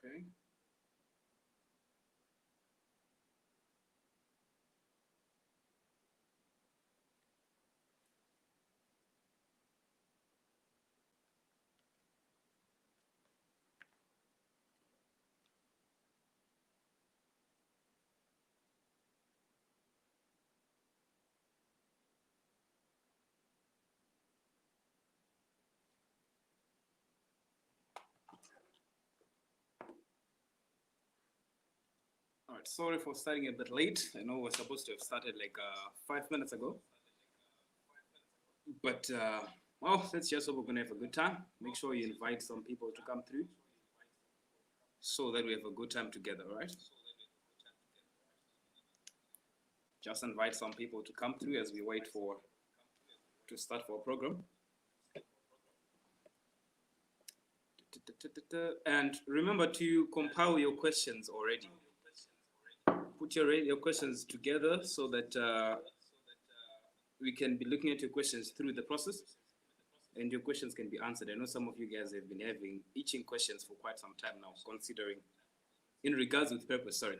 Okay. All right. Sorry for starting a bit late. I know we're supposed to have started like 5 minutes ago, but well, let's just hope we're gonna have a good time. Make sure you invite some people to come through so that we have a good time together. All right. Just invite some people to come through as we wait for to start for a program. And remember to compile your questions already. Put your questions together so that we can be looking at your questions through the process and your questions can be answered. I know some of you guys have been having itching questions for quite some time now, considering in regards with purpose, sorry.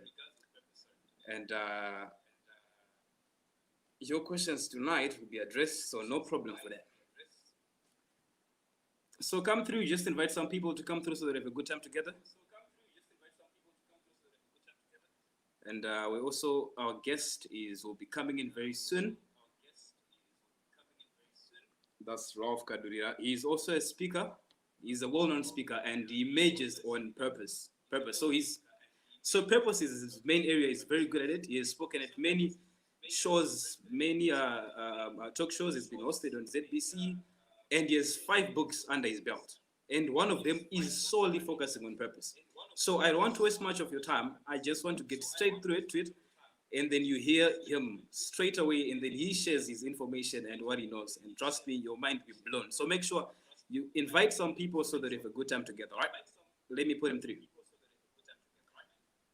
And your questions tonight will be addressed, so no problem for that. So come through, just invite some people to come through so that we have a good time together. And we also, our guest will be coming in very soon. That's Ralph Kadurira. He's also a speaker. He's a well-known speaker, and he majors on purpose. So purpose is his main area. He's very good at it. He has spoken at many shows, many talk shows. He's been hosted on ZBC, and he has 5 books under his belt. And one of them is solely focusing on purpose. So I don't want to waste much of your time. I just want to get straight through to it, and then you hear him straight away, and then he shares his information and what he knows. And trust me, your mind will be blown. So make sure you invite some people so that we have a good time together, right? Let me put him through.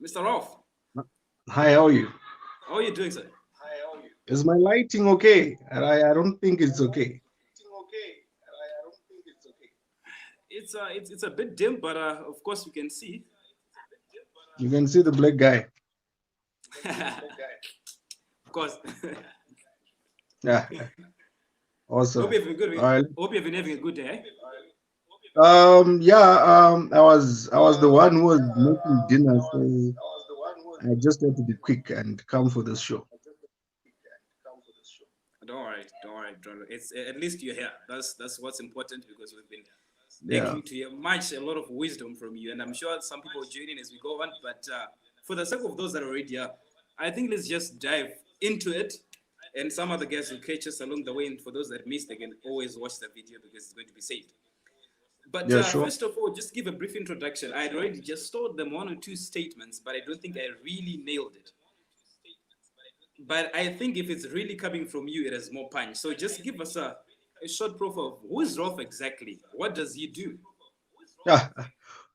Mr. Rolf. Hi, how are you? How are you doing, sir? Is my lighting okay? I don't think it's okay. It's a bit dim, but of course you can see. You can see the black guy. Of course. Yeah, awesome. Hope you've been good. All right. Hope you've been having a good day. Eh? Yeah. I was the one who was making dinner, so I just had to be quick and come for this show. Don't worry. It's at least you're here. That's what's important because we've been Yeah. begging to hear a lot of wisdom from you, and I'm sure some people are joining as we go on. But for the sake of those that are already here, I think let's just dive into it, and some other guys will catch us along the way. And for those that missed, they can always watch the video because it's going to be saved. But Yeah, sure. first of all, just give a brief introduction. I had already just told them 1 or 2 statements, but I don't think I really nailed it. But I think if it's really coming from you, it has more punch. So just give us a short profile of who is Rolf exactly? What does he do? Yeah.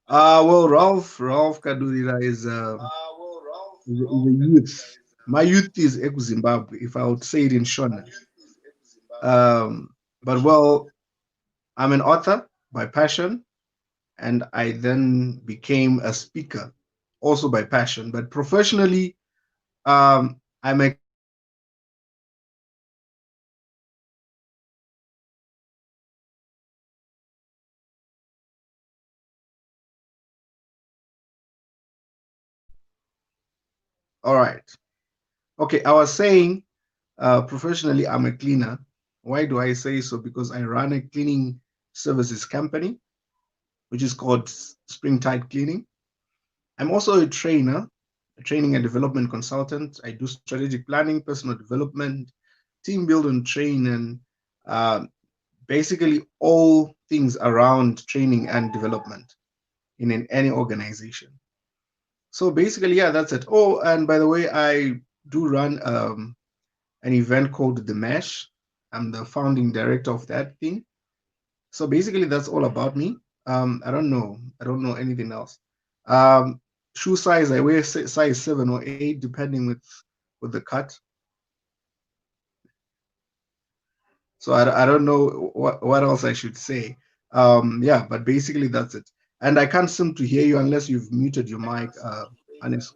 Well, Ralph Kadurira is a youth. My youth is Eku Zimbabwe, if I would say it in Shona. But well, I'm an author by passion, and I then became a speaker also by passion. But professionally, I'm a cleaner. All right. Okay, I was saying professionally, I'm a cleaner. Why do I say so? Because I run a cleaning services company, which is called Springtide Cleaning. I'm also a trainer, a training and development consultant. I do strategic planning, personal development, team build and train, and uh, basically all things around training and development in any organization. So basically, yeah, that's it. Oh, and by the way, I do run an event called The Mesh. I'm the founding director of that thing. So basically, that's all about me. I don't know. I don't know anything else. Um, Shoe size, I wear size 7 or 8, depending with the cut. So I don't know what else I should say. Yeah, but basically that's it. And I can't seem to hear you unless you've muted your mic, Anis.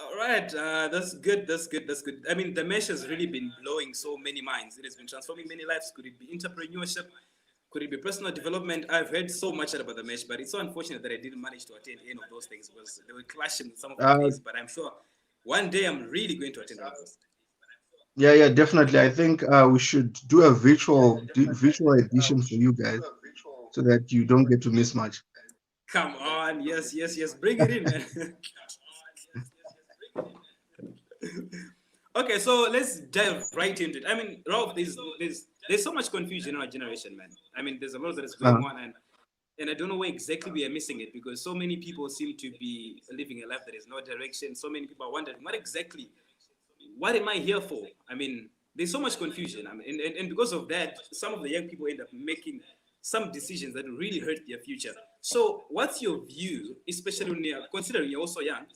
All right, that's good. That's good. That's good. I mean, the mesh has really been blowing so many minds. It has been transforming many lives. Could it be entrepreneurship? Could it be personal development? I've heard so much about the mesh, but it's so unfortunate that I didn't manage to attend any of those things because they were clashing with some of the Uh, fees. But I'm sure one day I'm really going to attend all of those. yeah, yeah, definitely. I think we should do a virtual edition for you guys so that you don't get to miss much. Come on, yes, yes, yes, bring it in, man. Okay, so let's dive right into it. I mean, Ralph, there's so much confusion in our generation, man. I mean, there's a lot that is going Uh, on, and I don't know where exactly we are missing it because so many people seem to be living a life that is no direction. So many people are wondering, what am I here for? I mean, there's so much confusion. I mean, and because of that, some of the young people end up making some decisions that really hurt their future. So, what's your view, especially when you're considering you're also young?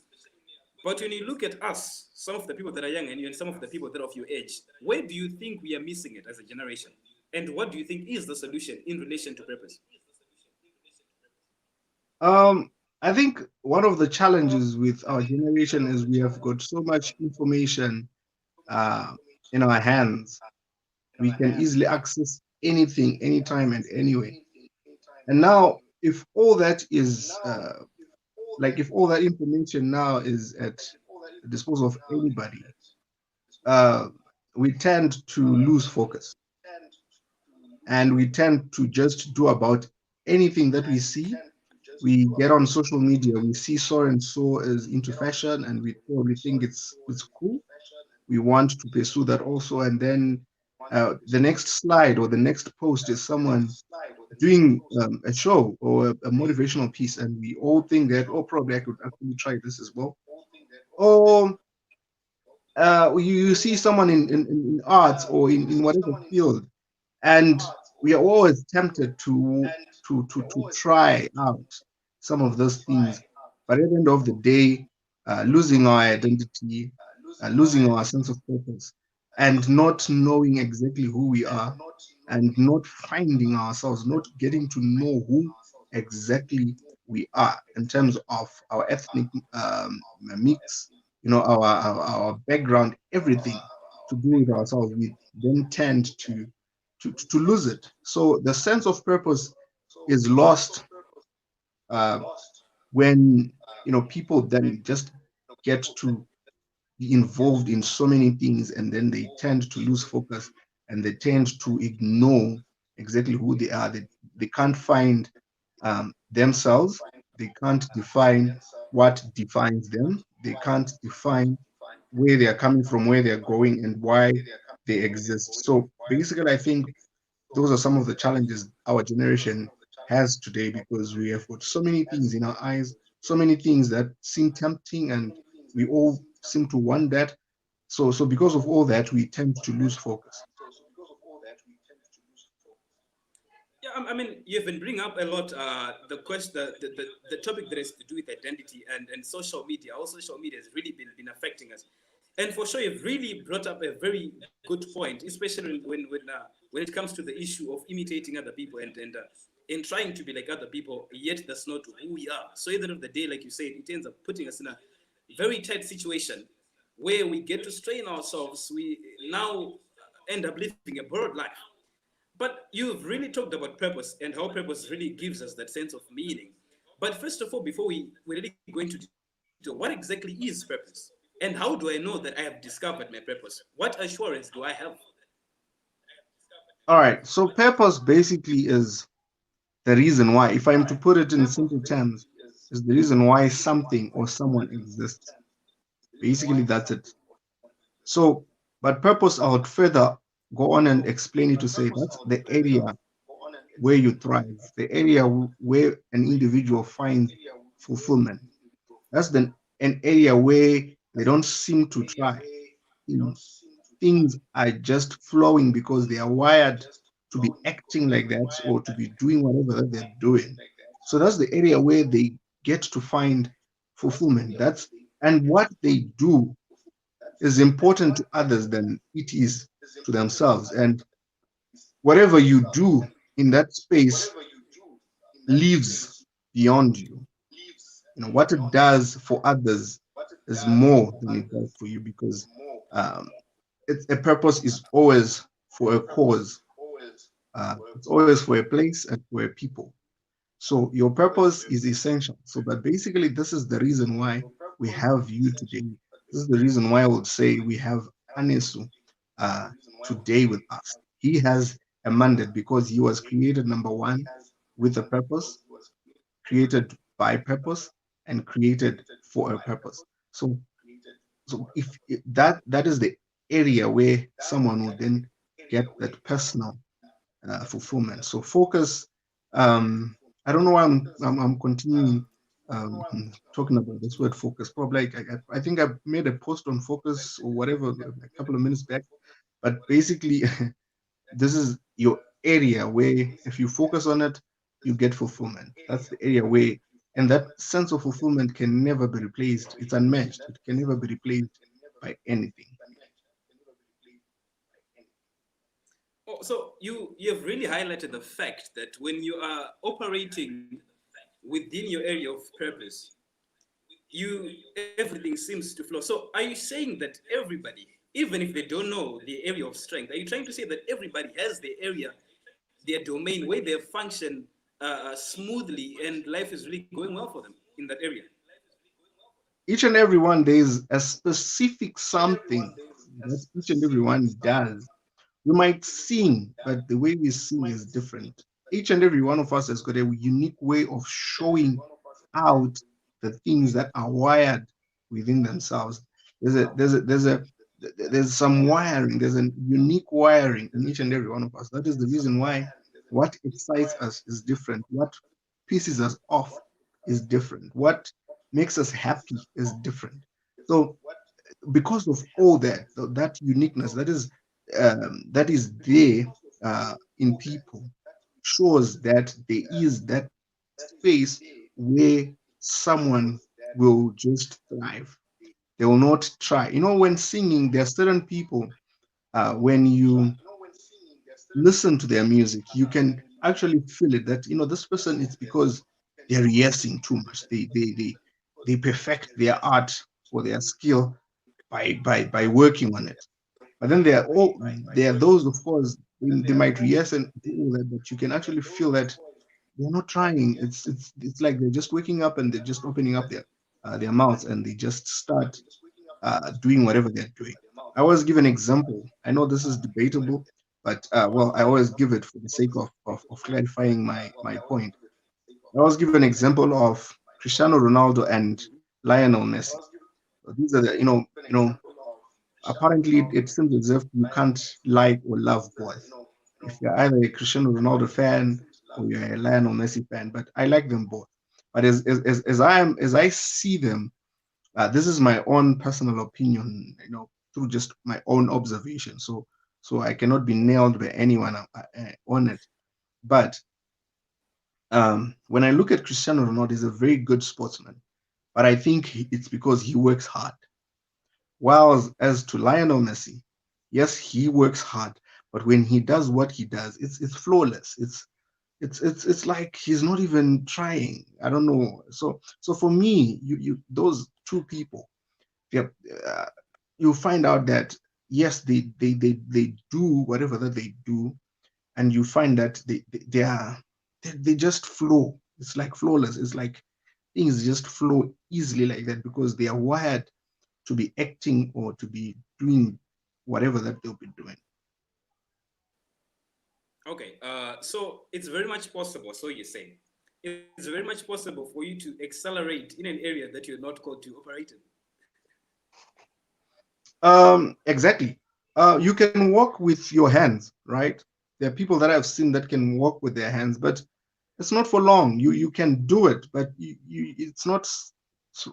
But when you look at us, some of the people that are young and some of the people that are of your age, where do you think we are missing it as a generation? And what do you think is the solution in relation to purpose? um, I think one of the challenges with our generation is we have got so much information uh, in our hands. We can easily access anything, anytime, and anywhere. And now, if all that is like if all that information now is at the disposal of anybody, uh, we tend to lose focus, and we tend to just do about anything that we see. We get on social media, we see so and so is into fashion, and we probably think it's cool. We want to pursue that also, and then the next slide or the next post is someone doing a show or a motivational piece, and we all think that, oh, probably I could actually try this as well. Or you see someone in arts or in whatever field, and we are always tempted to try out some of those things, but at the end of the day, losing our identity, losing our sense of purpose, and not knowing exactly who we are, and not finding ourselves, not getting to know who exactly we are in terms of our ethnic mix, our background, everything to do with ourselves. We then tend to lose it. So the sense of purpose is lost uh, when people then just get to be involved in so many things, and then they tend to lose focus, and they tend to ignore exactly who they are. They can't find themselves. They can't define what defines them. They can't define where they are coming from, where they're going, and why they exist. So basically, I think those are some of the challenges our generation has today, because we have got so many things in our eyes, so many things that seem tempting, and we all seem to want that. So because of all that, we tend to lose focus. Yeah, I mean, you've been bringing up a lot the question, the topic that has to do with identity and social media. Also, social media has really been affecting us. And for sure, you've really brought up a very good point, especially when it comes to the issue of imitating other people and in trying to be like other people, yet that's not who we are. So at the end of the day, like you said, it ends up putting us in a very tight situation where we get to strain ourselves. We now end up living a borrowed life. But you've really talked about purpose and how purpose really gives us that sense of meaning. But first of all, before we really go into detail, what exactly is purpose? And how do I know that I have discovered my purpose? What assurance do I have? All right. So purpose basically is the reason why, if I'm to put it in simple terms, is the reason why something or someone exists. Basically, that's it. So, but purpose, I would further go on and explain it to say that's the area where you thrive, the area where an individual finds fulfillment. That's an area where they don't seem to try. In things are just flowing because they are wired to be acting like that, or to be doing whatever that they're doing. So that's the area where they get to find fulfillment. And what they do is important to others than it is to themselves. And whatever you do in that space lives beyond you. What it does for others is more than it does for you, because um, a purpose is always for a cause. It's always for a place and for a people. So your purpose is essential. So, but basically, this is the reason why we have you today. This is the reason why I would say we have Anesu uh, today with us. He has a mandate because he was created, number one, with a purpose, created by purpose, and created for a purpose. So, if that is the area where someone would then get that personal fulfillment. So focus. Um, I don't know why I'm continuing talking about this word focus. Probably I think I made a post on focus or whatever a couple of minutes back. But basically, this is your area where if you focus on it, you get fulfillment. That's the area where, and that sense of fulfillment can never be replaced. It's unmatched. It can never be replaced by anything. Oh, so you have really highlighted the fact that when you are operating within your area of purpose, you everything seems to flow. So are you saying that everybody, even if they don't know the area of strength, are you trying to say that everybody has their area, their domain where they function smoothly and life is really going well for them in that area? Each and every one, there's a specific something that each and every one does. We might sing, but the way we sing is different. Each and every one of us has got a unique way of showing out the things that are wired within themselves. There's some wiring, there's a unique wiring in each and every one of us. That is the reason why what excites us is different. What pisses us off is different. What makes us happy is different. So because of all that, that uniqueness that is there in people, shows that there is that space where someone will just thrive. They will not try. When singing, there are certain people, when you listen to their music, you can actually feel it that, this person, it's because they're rehearsing too much. They perfect their art or their skill by working on it. But then there are those, of course, they might rehearse and do all that, but you can actually feel that they're not trying. It's like they're just waking up and they're just opening up their mouths and they just start doing whatever they're doing. I always give an example. I know this is debatable, but well, I always give it for the sake of clarifying my point. I always give an example of Cristiano Ronaldo and Lionel Messi. These are apparently it seems as if you can't like or love both. If you're either a Cristiano Ronaldo fan or you're a Lionel Messi fan, but I like them both. But as I see them, this is my own personal opinion, through just my own observation. So I cannot be nailed by anyone on it. But when I look at Cristiano Ronaldo, he's a very good sportsman, but I think it's because he works hard. While as to Lionel Messi, yes, he works hard, but when he does what he does, it's flawless. It's like he's not even trying. I don't know. So for me, you those two people, yeah, uh, you find out that yes, they do whatever that they do, and you find that they just flow. It's like flawless. It's like things just flow easily like that because they are wired to be acting or to be doing whatever that they'll be doing. Okay, so it's very much possible, so you're saying, it's very much possible for you to accelerate in an area that you're not called to operate in. Exactly. You can walk with your hands, right? There are people that I've seen that can walk with their hands, but it's not for long. You can do it, but it's not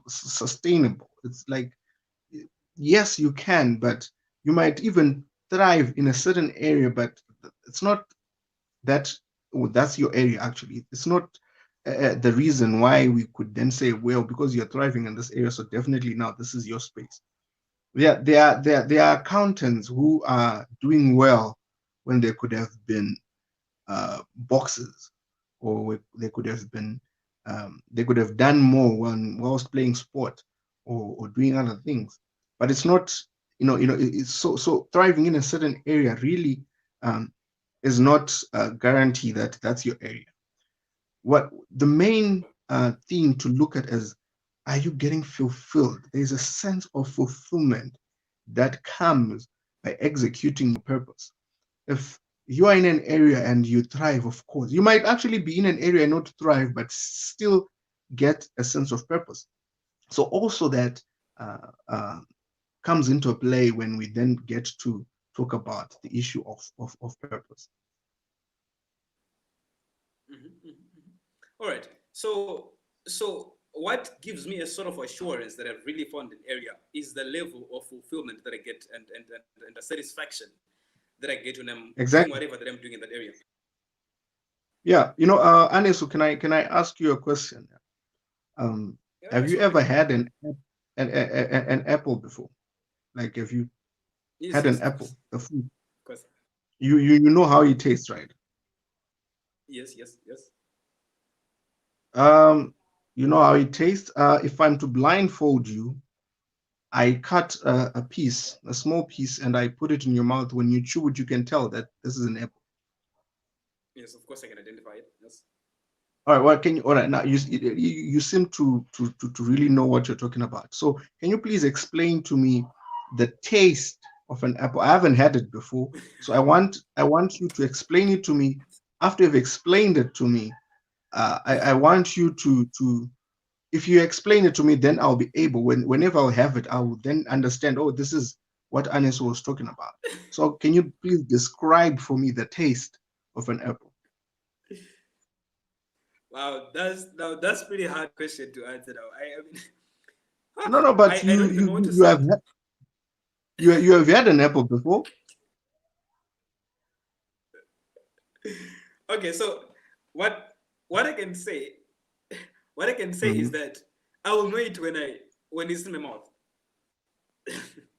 sustainable. It's like, yes, you can, but you might even thrive in a certain area, but it's not that. Oh, that's your area actually. It's not the reason why we could then say, well, because you're thriving in this area, so definitely now this is your space. There are accountants who are doing well when they could have been boxes, or they could have done more whilst playing sport, or doing other things. But it's not, it's so thriving in a certain area really um, is not a guarantee that that's your area. What the main thing to look at is, are you getting fulfilled? There's a sense of fulfillment that comes by executing your purpose. If you are in an area and you thrive, of course, you might actually be in an area and not thrive, but still get a sense of purpose. So also that uh, uh, comes into play when we then get to talk about the issue of purpose. All right. So what gives me a sort of assurance that I've really found an area is the level of fulfillment that I get, and the satisfaction that I get when I'm doing Exactly. whatever that I'm doing in that area. Yeah. Anesu, can I ask you a question? Um, Yeah, have yeah, you sure, ever man. had an apple before? Like, have you Yes, had an yes, of apple, course, the food? of course. You know how it tastes, right? Yes, yes, yes. Um, you know how it tastes. If I'm to blindfold you, I cut a piece, a small piece, and I put it in your mouth. When you chew it, you can tell that this is an apple. Yes, of course I can identify it. Yes. All right. Well, can you? All right. Now you seem to really know what you're talking about. So can you please explain to me the taste of an apple? I haven't had it before, so I want you to explain it to me. After you've explained it to me, I want you to if you explain it to me, then I'll be able, whenever I'll have it, I will then understand, oh, this is what Anis was talking about. So can you please describe for me the taste of an apple? Wow, that's pretty hard question to answer now. I mean, No, no, but I you don't even you know what you to you have say. you have had an apple before. Okay, so what what I can say what I can say is Mhm. that I will know it when it's in my mouth.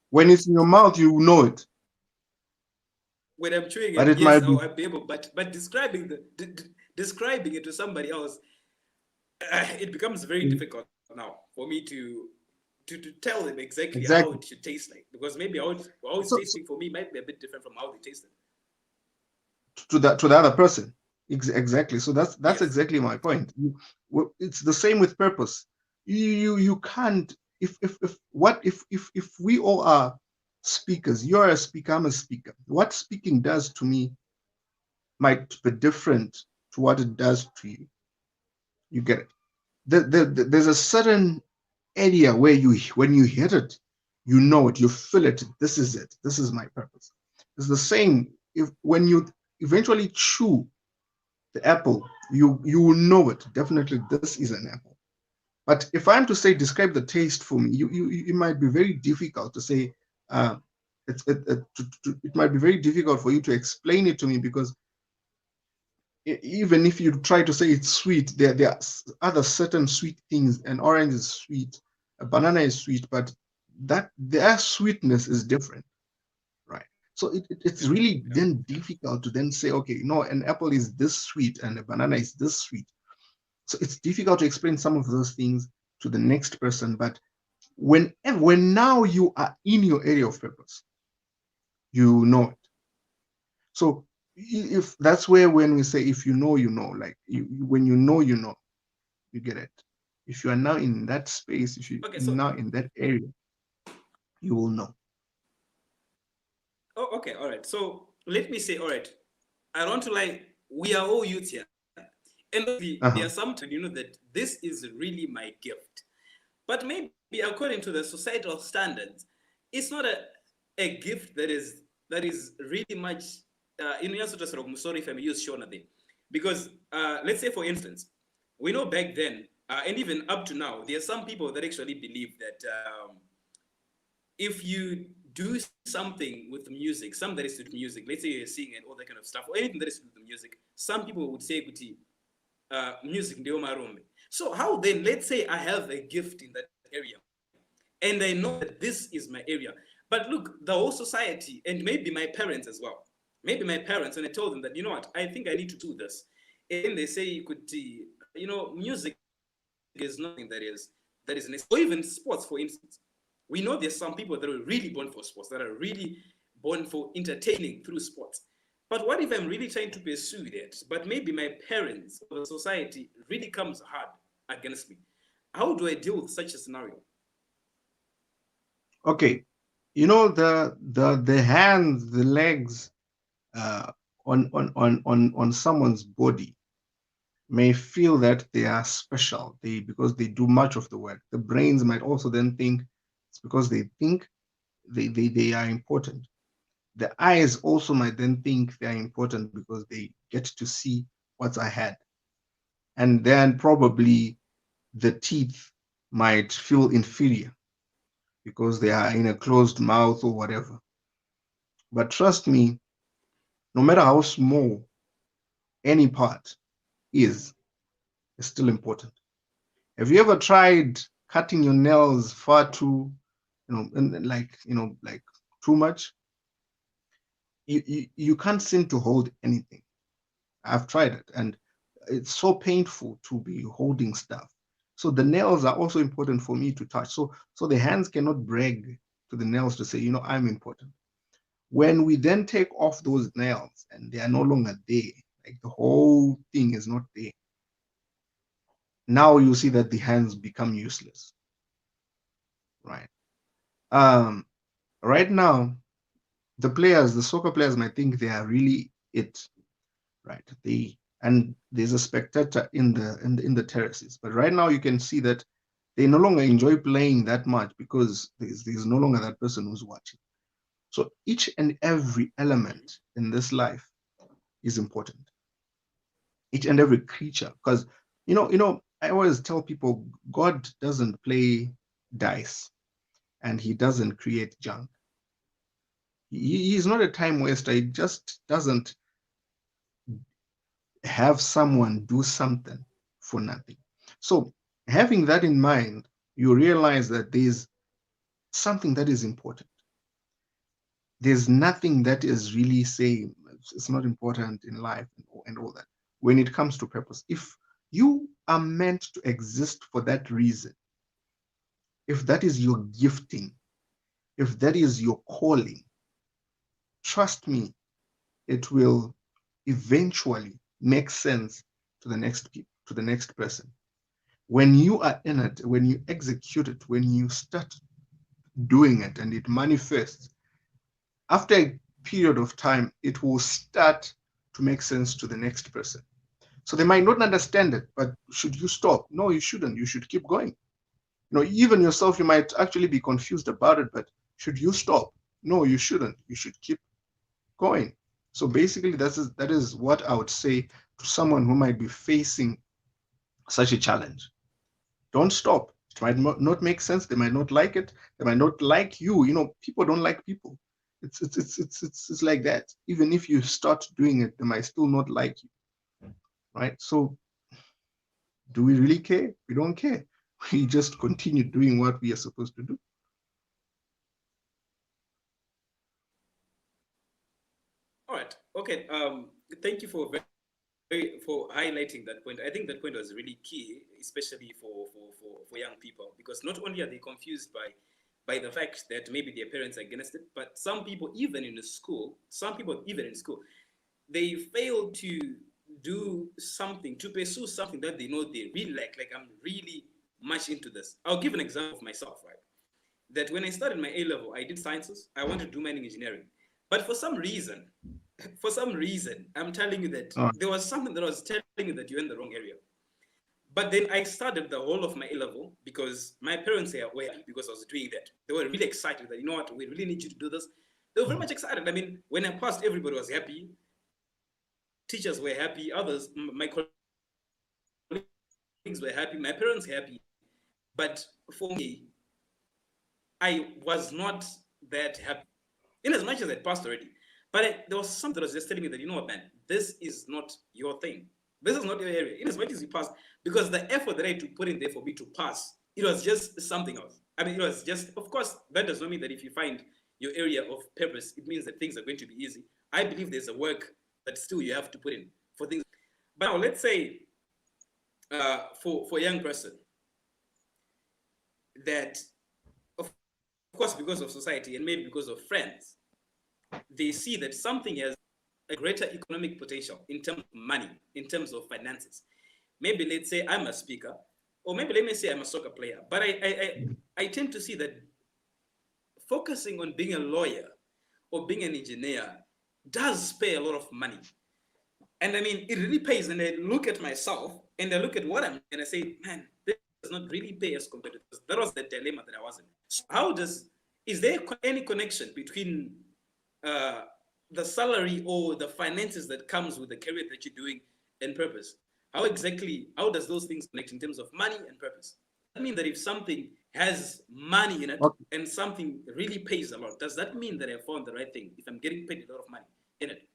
When it's in your mouth, you know it, When I'm chewing but it, it yes, might be I'll be able. But describing it to somebody else, it becomes very difficult now for me to tell them exactly how it exactly. should taste like, because maybe how it's So tasting for me might be a bit different from how they tasted. to the other person. Exactly. So that's Yes. exactly my point. It's the same with purpose. You can't, if we all are speakers, you're a speaker, I'm a speaker. What speaking does to me might be different to what it does to you. You get it? There's a certain area where when you hit it, you know it, you feel it. This is it. This is my purpose. It's the same if when you eventually chew the apple, you will know it. Definitely, this is an apple. But if I'm to say describe the taste for me, it might be very difficult to say. Uh, it might be very difficult for you to explain it to me because even if you try to say it's sweet, there are other certain sweet things. An orange is sweet, a banana is sweet, but that their sweetness is different, right? So it's Mm-hmm. really Yeah. then Yeah. difficult to then say, okay, no, an apple is this sweet and a banana is this sweet. So it's difficult to explain some of those things to the next person. But when now you are in your area of purpose, you know it. So if that's where when we say if you know, like when you know, you get it. If you are now in that space, if you Okay. So now in that area, you will know. oh, okay. All right. So let me say, all right. I want to like we are all youths here, and obviously there are Uh-huh. some to that this is really my gift. But maybe according to the societal standards, it's not a gift that is really much in your sort of sorry if I may use Shona there. Because let's say for instance, we know back then and even up to now, there are some people that actually believe that if you do something with music, some that is to do with music, let's say you're singing and all that kind of stuff, or anything that is to do with music, some people would say, "Kuti, music ndio marombe." So how then? Let's say I have a gift in that area, and I know that this is my area. But look, the whole society, and maybe my parents as well. maybe my parents, and I told them that, you know what, I think I need to do this. And they say, you could, music is not something that is necessary. Or even sports, for instance. We know there's some people that are really born for sports, that are really born for entertaining through sports. But what if I'm really trying to pursue that, but maybe my parents or the society really comes hard against me? How do I deal with such a scenario? Okay, the hands, the legs, uh, on someone's body may feel that they are special, because they do much of the work. The brains might also then think it's because they think they are important. The eyes also might then think they are important because they get to see what's ahead. And then probably the teeth might feel inferior because they are in a closed mouth or whatever. But trust me, no matter how small any part is, it's still important. Have you ever tried cutting your nails far too, and like too much? You can't seem to hold anything. I've tried it, and it's so painful to be holding stuff. So the nails are also important for me to touch. So the hands cannot brag to the nails to say, I'm important. When we then take off those nails and they are no longer there, like the whole thing is not there, now you see that the hands become useless, right? Um, right now, the soccer players might think they are really it, right? And there's a spectator in the terraces, but right now you can see that they no longer enjoy playing that much because there's no longer that person who's watching. So each and every element in this life is important. Each and every creature, because I always tell people God doesn't play dice and he doesn't create junk. He's not a time waster. He just doesn't have someone do something for nothing. So having that in mind, you realize that there's something that is important. There's nothing that is really saying it's not important in life and all that. When it comes to purpose, if you are meant to exist for that reason, if that is your gifting, if that is your calling, trust me, it will eventually make sense to the next person. When you are in it, when you execute it, when you start doing it and it manifests, after a period of time, it will start to make sense to the next person. So they might not understand it, but should you stop? No, you shouldn't. You should keep going. Even yourself, you might actually be confused about it, but should you stop? No, you shouldn't. You should keep going. So basically, that is what I would say to someone who might be facing such a challenge. Don't stop. It might not make sense. They might not like it. They might not like you. People don't like people. It's like that. Even if you start doing it, they might still not like you, right? So do we really care? We don't care. We just continue doing what we are supposed to do. All right. Okay. Thank you for highlighting that point. I think that point was really key, especially for young people, because not only are they confused by the fact that maybe their parents are against it, but some people even in school, they fail to do something, to pursue something that they know they really like. Like, I'm really much into this. I'll give an example of myself, right? That when I started my A level, I did sciences. I wanted to do mining engineering, but for some reason, I'm telling you that All right. there was something that was telling you that you're in the wrong area. But then I started the whole of my A level because my parents were happy because I was doing that. They were really excited that, you know what, we really need you to do this. They were very much excited. I mean, when I passed, everybody was happy. Teachers were happy. Others, my colleagues were happy. My parents were happy. But for me, I was not that happy. In as much as I passed already. But there was something that was just telling me that, you know what, man, this is not your thing. This is not your area. In as much as you passed, because the effort that I had to put in there for me to pass, it was just something else. I mean, it was just, of course, that does not mean that if you find your area of purpose, it means that things are going to be easy. I believe there's a work that still you have to put in for things. But now let's say for a young person that, of course, because of society and maybe because of friends, they see that something has a greater economic potential in terms of money, in terms of finances. Maybe let's say I'm a speaker, or maybe let me say I'm a soccer player. But I tend to see that focusing on being a lawyer or being an engineer does pay a lot of money. And I mean, it really pays. And I look at myself and I look at what I'm and I say, man, this does not really pay as compared to this. That was the dilemma that I was in. So is there any connection between uh, the salary or the finances that comes with the career that you're doing and purpose? How does those things connect in terms of money and purpose? That mean that if something has money in it Okay. and something really pays a lot, does that mean that I found the right thing if I'm getting paid a lot of money in it?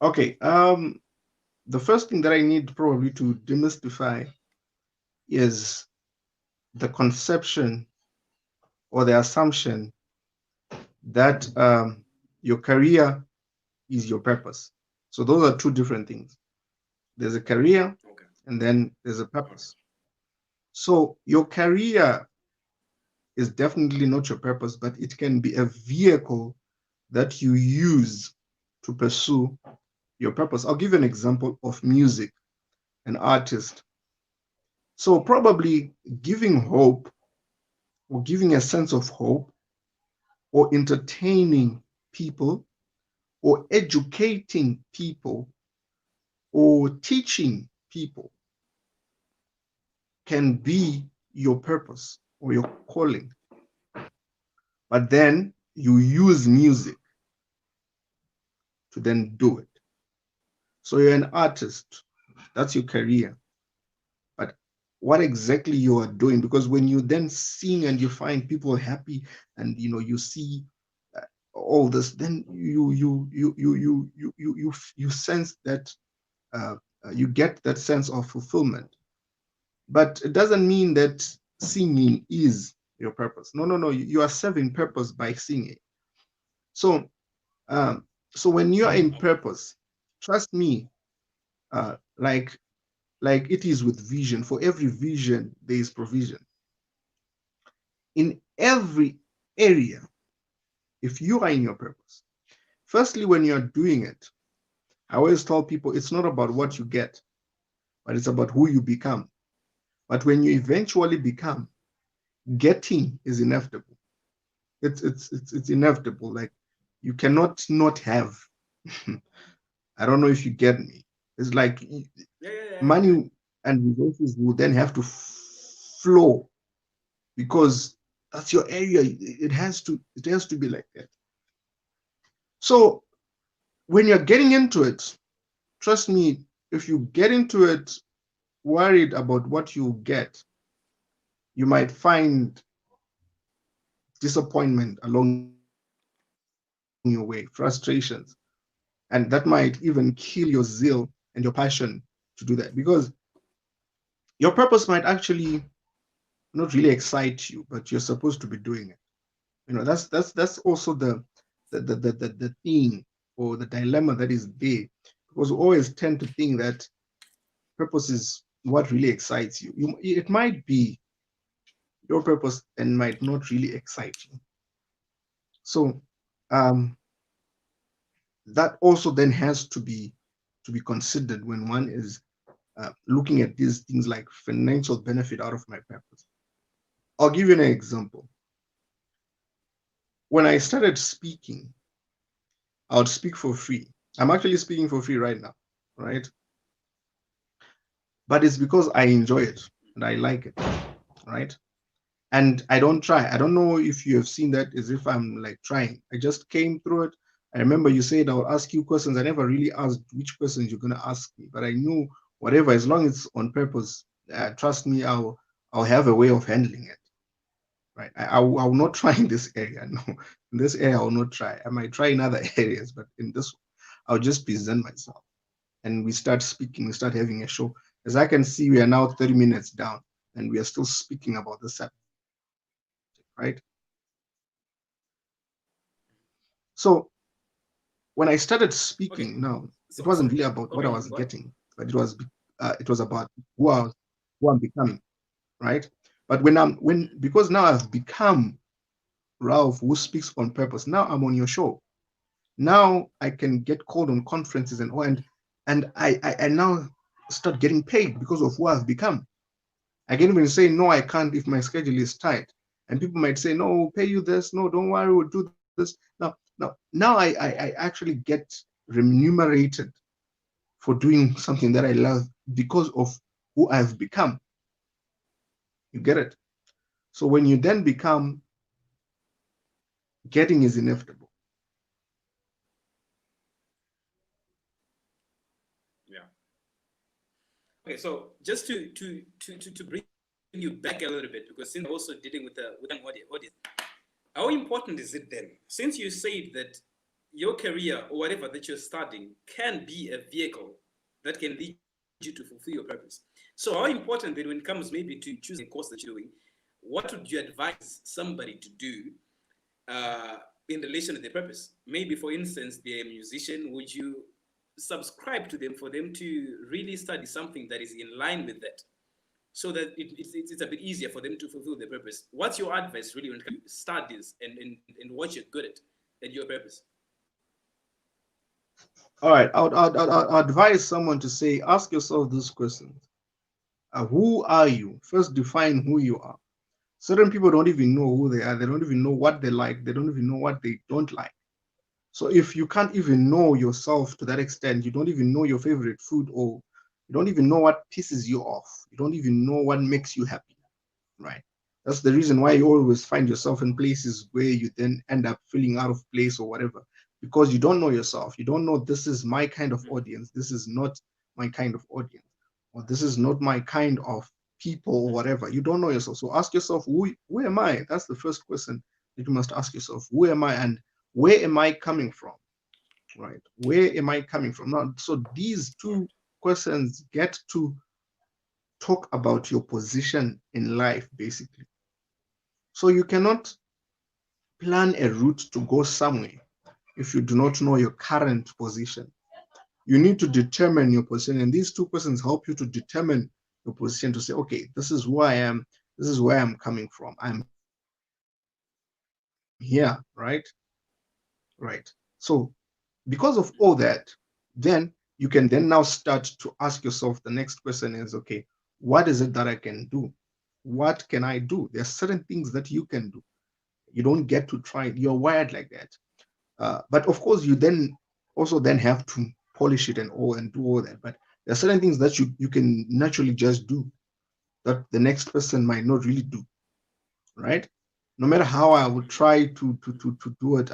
Okay. The first thing that I need probably to demystify is the conception or the assumption that your career is your purpose. So those are two different things. There's a career Okay. and then there's a All right. purpose. So your career is definitely not your purpose, but it can be a vehicle that you use to pursue your purpose. I'll give you an example of music, an artist. So probably giving hope or giving a sense of hope or entertaining people or educating people or teaching people can be your purpose or your calling. But then you use music to then do it. So you're an artist, that's your career. But what exactly you are doing, because when you then sing and you find people happy and you see uh, all this, then you sense that uh, you get that sense of fulfillment. But it doesn't mean that singing is your purpose. No, no, no. You are serving purpose by singing. So, um, so when you are in purpose, trust me, like it is with vision. For every vision, there is provision. In every area, if you are in your purpose, firstly, when you are doing it, I always tell people it's not about what you get, but it's about who you become. But when you eventually become, getting is inevitable. It's inevitable. Like you cannot not have. I don't know if you get me. It's like Yeah, yeah, yeah, yeah. money and resources will then have to flow because that's your area. It has to be like that. So when you're getting into it, trust me, if you get into it worried about what you get, you might find disappointment along your way, frustrations, and that might even kill your zeal and your passion to do that because your purpose might actually not really excite you, but you're supposed to be doing it. That's also the thing or the dilemma that is there, because we always tend to think that purpose is what really excites you. It might be your purpose and might not really excite you. So um, that also then has to be considered when one is looking at these things like financial benefit out of my purpose. I'll give you an example. When I started speaking, I would speak for free. I'm actually speaking for free right now, right? But it's because I enjoy it and I like it, right? And I don't try. I don't know if you have seen that as if I'm like trying. I just came through it. I remember you said I would ask you questions. I never really asked which questions you're gonna ask me, but I knew whatever, as long as it's on purpose, trust me, I'll have a way of handling it. Right. I will not try in this area. No, in this area I will not try. I might try in other areas, but in this, I'll just present myself. And we start speaking. We start having a show. As I can see, we are now 30 minutes down, and we are still speaking about the subject, right? So when I started Okay. speaking, no, it So wasn't really about what I okay, was what? getting, but it was about who I'm becoming, right? But when because now I've become Ralph who speaks on purpose. Now I'm on your show. Now I can get called on conferences and all, and I now start getting paid because of who I've become. I can even say no, I can't if my schedule is tight. And people might say, no, we'll pay you this. No, don't worry, we'll do this. Now I actually get remunerated for doing something that I love because of who I've become. You get it? So when you then become, getting is inevitable. Yeah. Okay, so just to bring you back a little bit, because since also dealing with an audience, how important is it then? Since you said that your career or whatever that you're studying can be a vehicle that can lead you to fulfill your purpose. So how important then when it comes maybe to choosing a course that you're doing, what would you advise somebody to do uh, in relation to their purpose? Maybe, for instance, they're a musician. Would you subscribe to them for them to really study something that is in line with that, so that it's a bit easier for them to fulfill their purpose? What's your advice really when it comes to studies and what you're good at your purpose? All right, I would advise someone to say, ask yourself this question: who are you? First, define who you are. Certain people don't even know who they are. They don't even know what they like. They don't even know what they don't like. So if you can't even know yourself to that extent, you don't even know your favorite food, or you don't even know what pisses you off. You don't even know what makes you happy, right? That's the reason why you always find yourself in places where you then end up feeling out of place or whatever, because you don't know yourself. You don't know, this is my kind of audience. This is not my kind of audience, or this is not my kind of people or whatever. You don't know yourself. So ask yourself, who am I? That's the first question that you must ask yourself. Who am I, and where am I coming from? Right? Where am I coming from? Now, so these All two questions get to talk about your position in life, basically. So you cannot plan a route to go somewhere if you do not know your current position. You need to determine your position, and these two questions help you to determine your position, to say, okay, this is who I am, this is where I'm coming from. I'm here, right? Right. So because of all that, then you can then now start to ask yourself, the next question is, okay, what is it that I can do? What can I do? There are certain things that you can do. You don't get to try it. You're wired like that. But of course, you then also then have to polish it and all and do all that. But there are certain things that you can naturally just do that the next person might not really do, right? No matter how I would try to do it,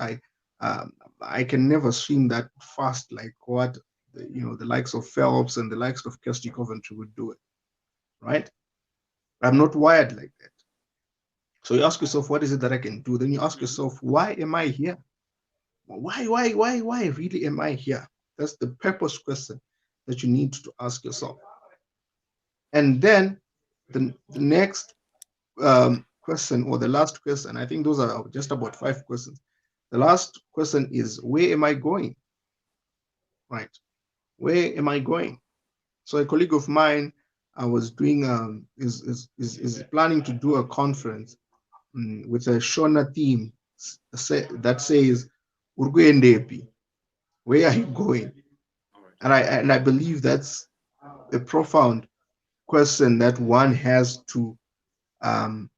um, I can never swim that fast like what the likes of Phelps and the likes of Kirsty Coventry would do it, right? I'm not wired like that. So you ask yourself, what is it that I can do? Then you ask right. yourself, why am I here? Why really am I here? That's the purpose question that you need to ask yourself. And then the next question, or the last question, I think those are just about five questions. The last question is, where am I going? Right? Where am I going? So a colleague of mine, I was doing is planning to do a conference with a Shona theme, that says Urguendepi. Where are you going? All right. And I believe that's a profound question that one has to um,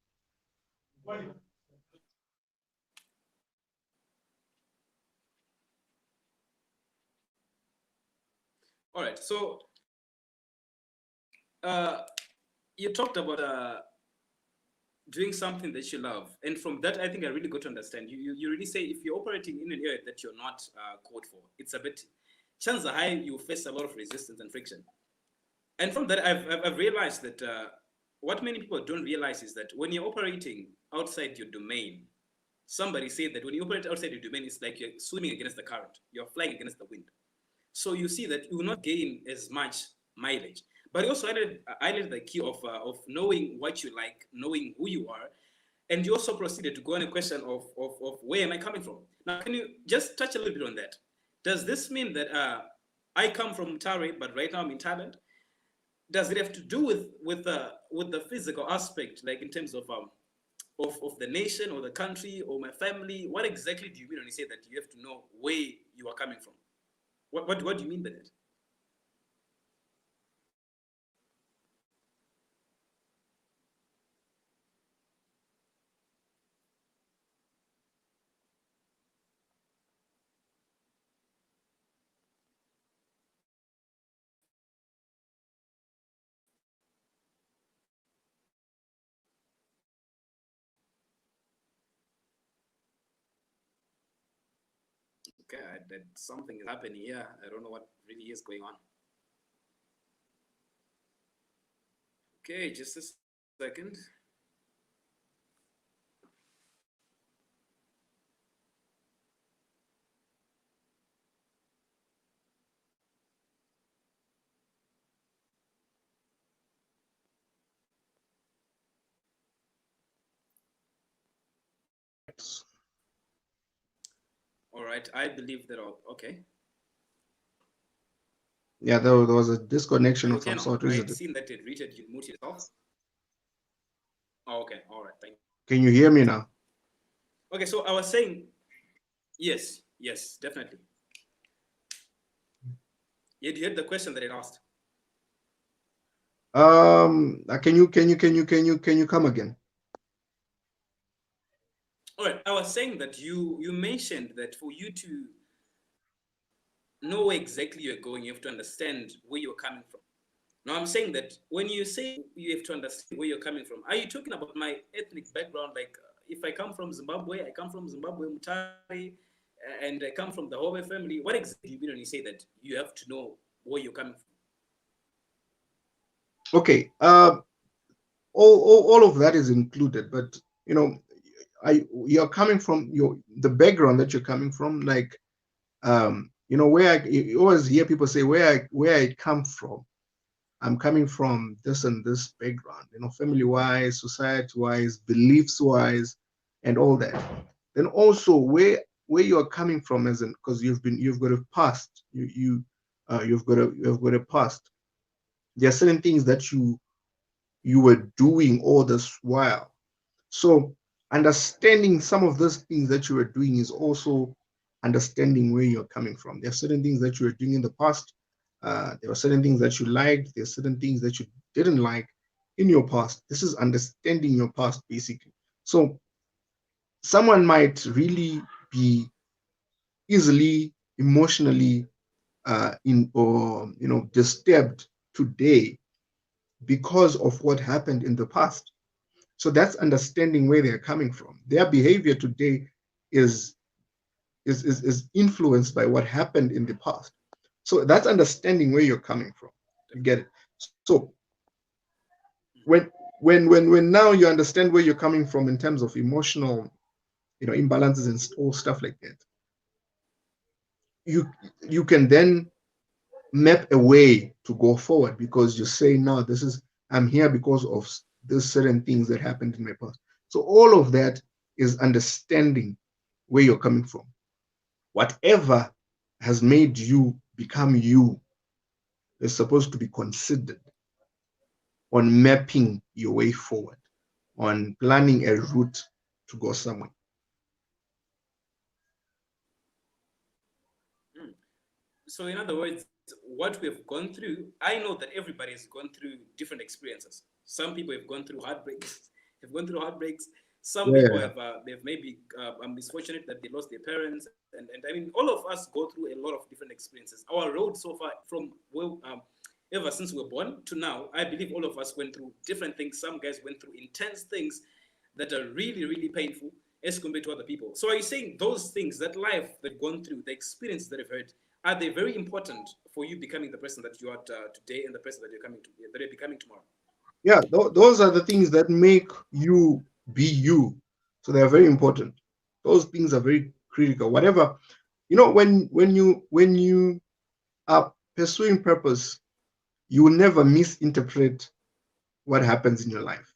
All right. So uh, you talked about doing something that you love, and from that, I think I really got to understand. You really say if you're operating in an area that you're not called for, it's a bit, chances are high you face a lot of resistance and friction. And from that, I've realized that what many people don't realize is that when you're operating outside your domain, somebody said that when you operate outside your domain, it's like you're swimming against the current, you're flying against the wind. So you see that you will not gain as much mileage. But also, I highlighted the key of knowing what you like, knowing who you are, And you also proceeded to go on a question of where am I coming from. Now, can you just touch a little bit on that? Does this mean that I come from Tare, but right now I'm in Thailand? Does it have to do with the physical aspect, like in terms of the nation or the country or my family? What exactly do you mean when you say that you have to know where you are coming from? What do you mean by that? Okay, that something is happening here. I don't know what really is going on. Okay, just a second. All right, I believe that. Okay, Yeah, there was a are disconnection you of okay some now? sort, I isn't had it? seen that it reached. You mute yourself. Oh, okay, all right, thank you. Can you hear me now? Okay, so I was saying yes, yes, definitely. You heard the question that it asked. Can you come again? All right, I was saying that you mentioned that for you to know where exactly you're going, you have to understand where you're coming from. Now, I'm saying that when you say you have to understand where you're coming from, are you talking about my ethnic background? Like, if I come from Zimbabwe, I come from Zimbabwe, Mutare, and I come from the Hobe family. What exactly do you mean when you say that you have to know where you're coming from? Okay. All of that is included, but you know, you're coming from the background that you're coming from, like where you always hear people say where I come from. I'm coming from this and this background, family wise, society wise, beliefs wise, and all that. Then also where you're coming from, as in, because you've got a past, you've got a past. There are certain things that you were doing all this while. So understanding some of those things that you were doing is also understanding where you're coming from. There are certain things that you were doing in the past. There were certain things that you liked. There are certain things that you didn't like in your past. This is understanding your past, basically. So someone might really be easily emotionally in or disturbed today because of what happened in the past. So that's understanding where they're coming from. Their behavior today is is influenced by what happened in the past. So that's understanding where you're coming from. You get it. So when now you understand where you're coming from in terms of emotional, imbalances and all stuff like that, you you can then map a way to go forward, because you say, now this is, I'm here because of these certain things that happened in my past. So all of that is understanding where you're coming from. Whatever has made you become you is supposed to be considered on mapping your way forward, on planning a route to go somewhere. Hmm. So, in other words, what we've gone through, I know that everybody has gone through different experiences. Some people have gone through heartbreaks, have gone through heartbreaks. Some Yeah, people yeah. they've maybe are misfortunate that they lost their parents, and I mean, all of us go through a lot of different experiences. Our road so far, from ever since we were born to now, I believe all of us went through different things. Some guys went through intense things that are really, really painful as compared to other people. So are you saying those things, that life they've gone through, the experiences that they've heard, are they very important for you becoming the person that you are today and the person that you're coming to that you're becoming tomorrow? Yeah, those are the things that make you be you. So they are very important. Those things are very critical. Whatever, when you are pursuing purpose, you will never misinterpret what happens in your life.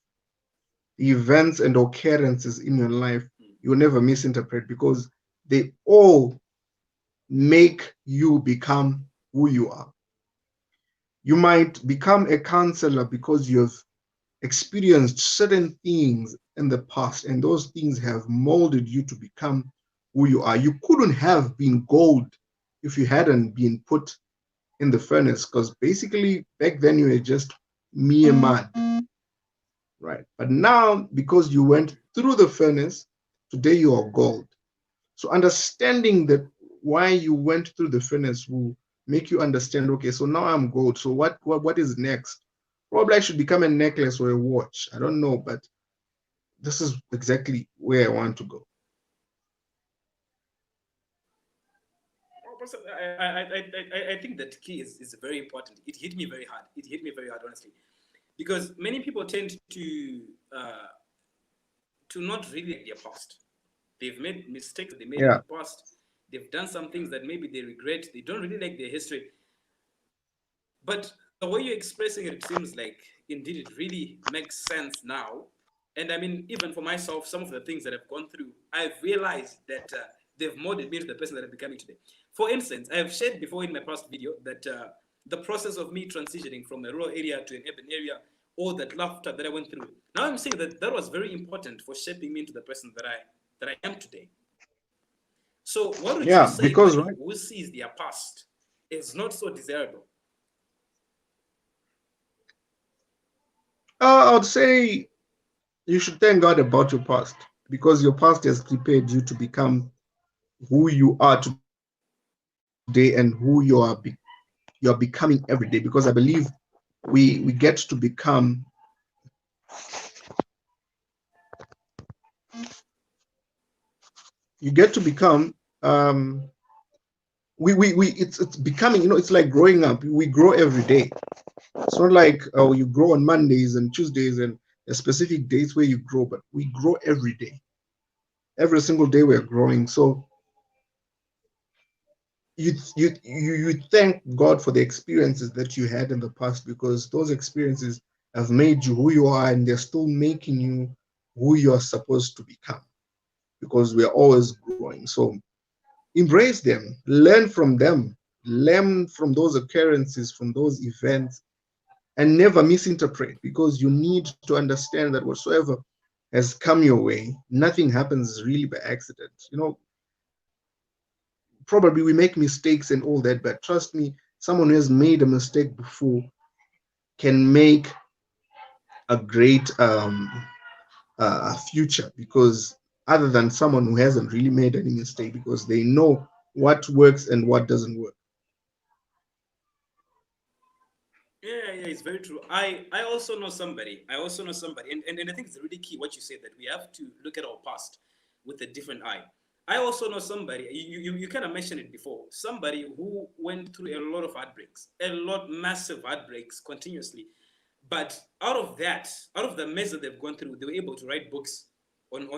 the events and occurrences in your life, Mm. you will never misinterpret because they all make you become who you are. You might become a counselor because you have experienced certain things in the past, and those things have molded you to become who you are. You couldn't have been gold if you hadn't been put in the furnace, because basically back then you were just mere mud, right? But now, because you went through the furnace, today you are gold. So understanding that why you went through the furnace will make you understand, okay, so now I'm gold. So what is next? Probably I should become a necklace or a watch. I don't know, but this is exactly where I want to go. Oh, Pastor, I think that key is very important. It hit me very hard. It hit me very hard, honestly, because many people tend uh, to not really like their past. They've made mistakes that they made in Yeah, the past. They've done some things that maybe they regret. They don't really like their history. But the way you're expressing it, it seems like indeed it really makes sense now. And I mean, even for myself, some of the things that I've gone through, I've realized that they've molded me into the person that I'm becoming today. For instance, I have shared before in my past video that the process of me transitioning from a rural area to an urban area, all that laughter that I went through. Now I'm saying that that was very important for shaping me into the person that I am today. So, what would you yeah, say, because buddy, right, who sees their past is not so desirable? I would say you should thank God about your past because your past has prepared you to become who you are today and who you're becoming every day. Because I believe we get to become you get to become we it's becoming, it's like growing up. We grow every day. It's not like, oh, you grow on Mondays and Tuesdays and a specific dates where you grow, but we grow every day. Every single day we're growing. So you thank God for the experiences that you had in the past because those experiences have made you who you are and they're still making you who you are supposed to become because we're always growing. So embrace them, learn from those occurrences, from those events, and never misinterpret because you need to understand that whatsoever has come your way, nothing happens really by accident. Probably we make mistakes and all that, but trust me, someone who has made a mistake before can make a great future because other than someone who hasn't really made any mistake because they know what works and what doesn't work. Yeah, it's very true. I also know somebody. I also know somebody, and I think it's really key what you said that we have to look at our past with a different eye. I also know somebody. You kind of mentioned it before. Somebody who went through a lot of heartbreaks, a lot massive heartbreaks continuously, but out of the mess that they've gone through, they were able to write books on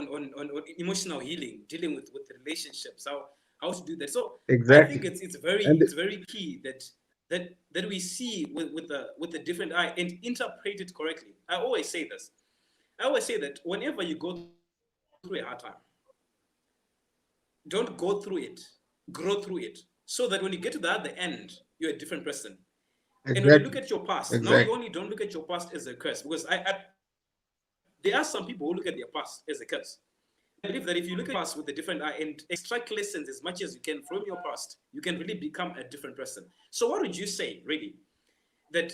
emotional healing, dealing with relationships, how to do that. So I think Exactly. And it's very key that we see with a different eye and interpret it correctly. I always say this. I always say that whenever you go through a hard time, don't go through it, grow through it, so that when you get to the other end, you're a different person. And when you look exactly, at your past, now you exactly, only don't look at your past as a curse because there are some people who look at their past as a curse. And I believe that if you look at your past with a different eye and extract lessons as much as you can from your past, you can really become a different person. So, what would you say, really, that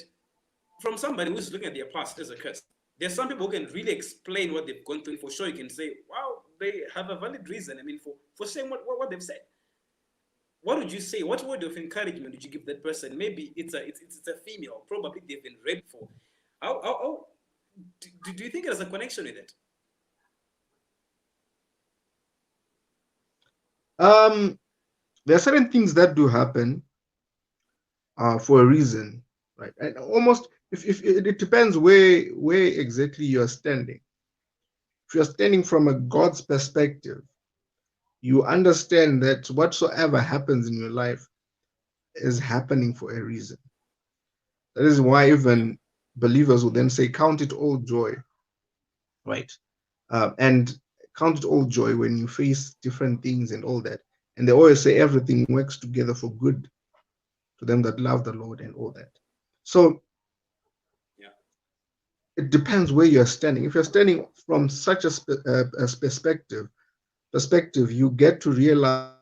from somebody who's looking at their past as a curse? There's some people who can really explain what they've gone through, and for sure you can say, wow, they have a valid reason. I mean, for saying what they've said. What would you say? What word of encouragement would you give that person? Maybe it's a female. Probably they've been raped for. How do you think there's a connection with it? um there are certain things that do happen for a reason, right? And almost, if it depends where exactly you're standing. If you're standing from a God's perspective, you understand that whatsoever happens in your life is happening for a reason. That is why Yeah. even believers will then say, count it all joy right? And count it all joy when you face different things and all that. And they always say everything works together for good to them that love the Lord and all that. So Yeah. it depends where you're standing. If you're standing from such a perspective, you get to realize that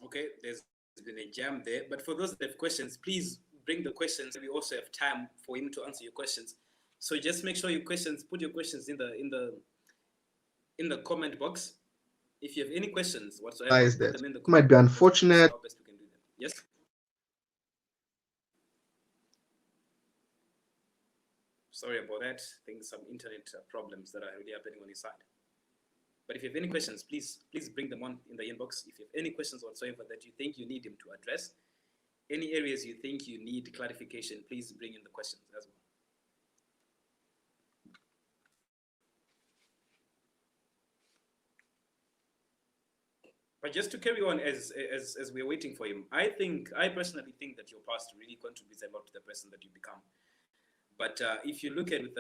Okay, there's been a jam there. But for those that have questions, please bring the questions. We also have time for him to answer your questions. So just make sure your questions, put your questions in the comment box. If you have any questions whatsoever, put them in the it might comment be box. We'll see unfortunate. how best we can do them. Yes. Sorry about that. I think some internet problems that are really happening on his side. But if you have any questions, please bring them on in the inbox. If you have any questions whatsoever that you think you need him to address, any areas you think you need clarification, please bring in the questions as well. But just to carry on as we're waiting for him, I personally think that your past really contributes a lot to the person that you become. But if you look at it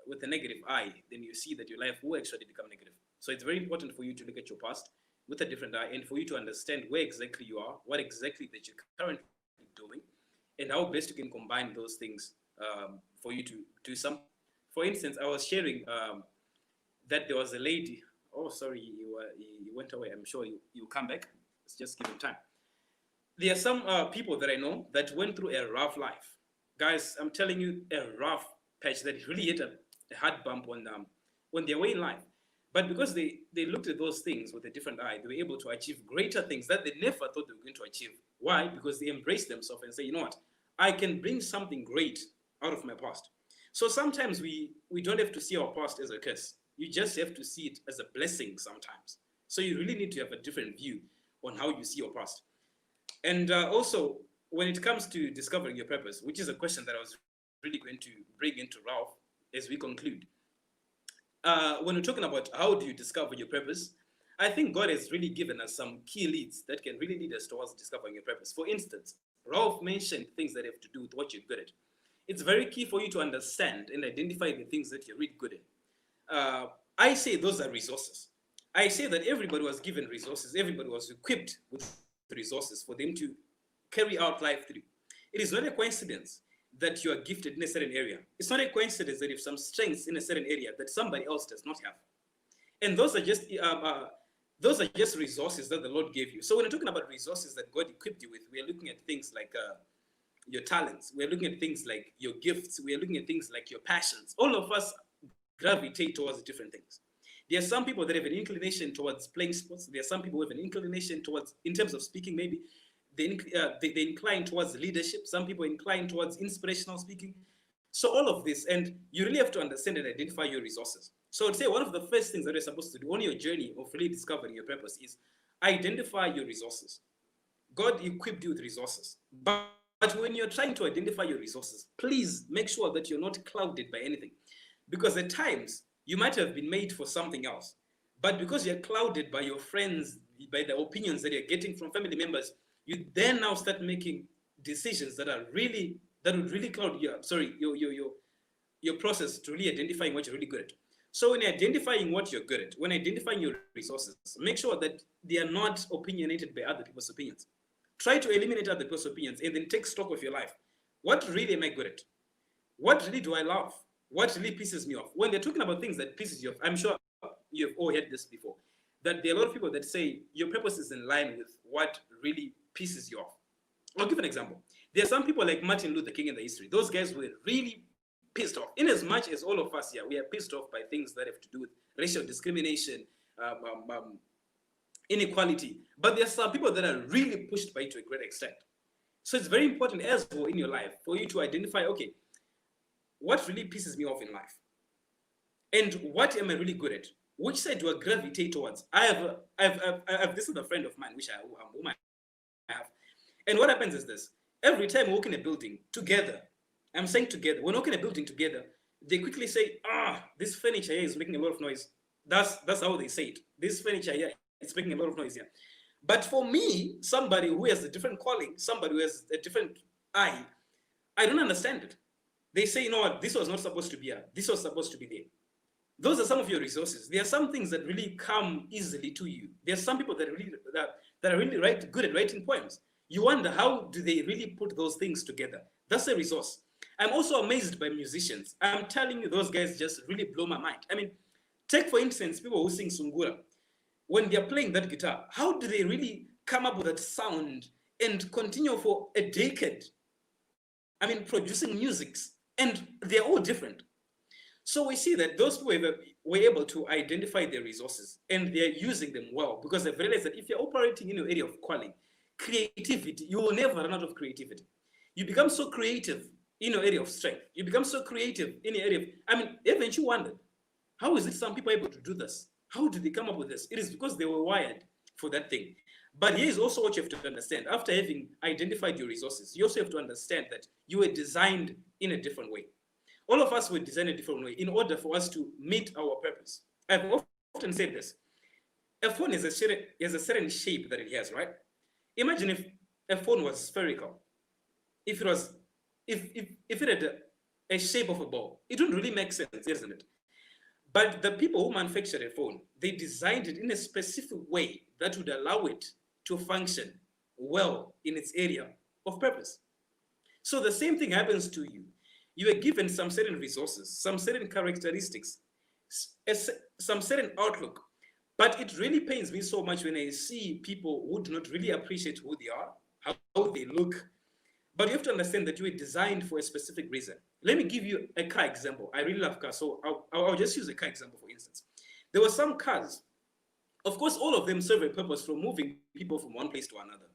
with a negative eye, then you see that your life will actually become negative. So it's very important for you to look at your past with a different eye and for you to understand where exactly you are, what exactly that you're currently doing, and how best you can combine those things for you to do something. For instance, I was sharing that there was a lady. Oh, sorry, you went away. I'm sure you come back. Let's just give him time. There are some people that I know that went through a rough life. Guys, I'm telling you, a rough patch that really hit a hard bump on their way in life. But because they looked at those things with a different eye, they were able to achieve greater things that they never thought they were going to achieve. Why? Because they embraced themselves and say, you know what, I can bring something great out of my past. So sometimes we don't have to see our past as a curse. You just have to see it as a blessing sometimes. So you really need to have a different view on how you see your past. And also, when it comes to discovering your purpose, which is a question that I was really going to bring into Ralph as we conclude, when we're talking about how do you discover your purpose, I think God has really given us some key leads that can really lead us towards discovering your purpose. For instance, Ralph mentioned things that have to do with what you're good at. It's very key for you to understand and identify the things that you're really good at. I say those are resources. I say that everybody was given resources, everybody was equipped with resources for them to carry out life through. It is not a coincidence that you are gifted in a certain area. It's not a coincidence that you have some strengths in a certain area that somebody else does not have. And those are just resources that the Lord gave you. So when we're talking about resources that God equipped you with, we are looking at things like your talents. We're looking at things like your gifts. We're looking at things like your passions. All of us gravitate towards different things. There are some people that have an inclination towards playing sports. There are some people who have an inclination towards, in terms of speaking, maybe they incline towards leadership. Some people incline towards inspirational speaking. So all of this, and you really have to understand and identify your resources. So I'd say one of the first things that you're supposed to do on your journey of really discovering your purpose is identify your resources. God equipped you with resources. But when you're trying to identify your resources, please make sure that you're not clouded by anything. Because at times, you might have been made for something else. But because you're clouded by your friends, by the opinions that you're getting from family members, you then now start making decisions that would really cloud your process to really identifying what you're really good at. So when you're identifying what you're good at, when identifying your resources, make sure that they are not opinionated by other people's opinions. Try to eliminate other people's opinions and then take stock of your life. What really am I good at? What really do I love? What really pisses me off? When they're talking about things that pisses you off, I'm sure you've all heard this before, that there are a lot of people that say your purpose is in line with what really pisses you off. I'll give an example. There are some people like Martin Luther King in the history. Those guys were really pissed off. In as much as all of us here, we are pissed off by things that have to do with racial discrimination, um, um, um, inequality. But there are some people that are really pushed by it to a great extent. So it's very important as well in your life for you to identify, okay, what really pisses me off in life? And what am I really good at? Which side do I gravitate towards? This is a friend of mine, whom I have. And what happens is this. Every time we walk in a building together, I'm saying together, when we walk in a building together, they quickly say, this furniture here is making a lot of noise. That's how they say it. This furniture here, it's making a lot of noise here. But for me, somebody who has a different calling, somebody who has a different eye, I don't understand it. They say, you know what, this was not supposed to be here. This was supposed to be there. Those are some of your resources. There are some things that really come easily to you. There are some people that are really good at writing poems. You wonder, how do they really put those things together? That's a resource. I'm also amazed by musicians. I'm telling you, those guys just really blow my mind. I mean, take for instance, people who sing Sungura. When they're playing that guitar, how do they really come up with that sound and continue for a decade? I mean, producing musics, and they're all different. So we see that those people were able to identify their resources and they're using them well, because they've realized that if you're operating in your area of calling, creativity, you will never run out of creativity. You become so creative in your area of strength. You become so creative in your area of, I mean, haven't you wondered, how is it some people are able to do this? How did they come up with this? It is because they were wired for that thing. But here is also what you have to understand. After having identified your resources, you also have to understand that you were designed in a different way. All of us were designed a different way in order for us to meet our purpose. I've often said this. A phone has a certain shape that it has, right? Imagine if a phone was spherical. If it was, if it had a shape of a ball, it wouldn't really make sense, isn't it? But the people who manufactured a phone, they designed it in a specific way that would allow it to function well in its area of purpose. So the same thing happens to you. You are given some certain resources, some certain characteristics, some certain outlook. But it really pains me so much when I see people who do not really appreciate who they are, how they look. But you have to understand that you were designed for a specific reason. Let me give you a car example. I really love cars, so I'll just use a car example, for instance. There were some cars, of course, all of them serve a purpose for moving people from one place to another.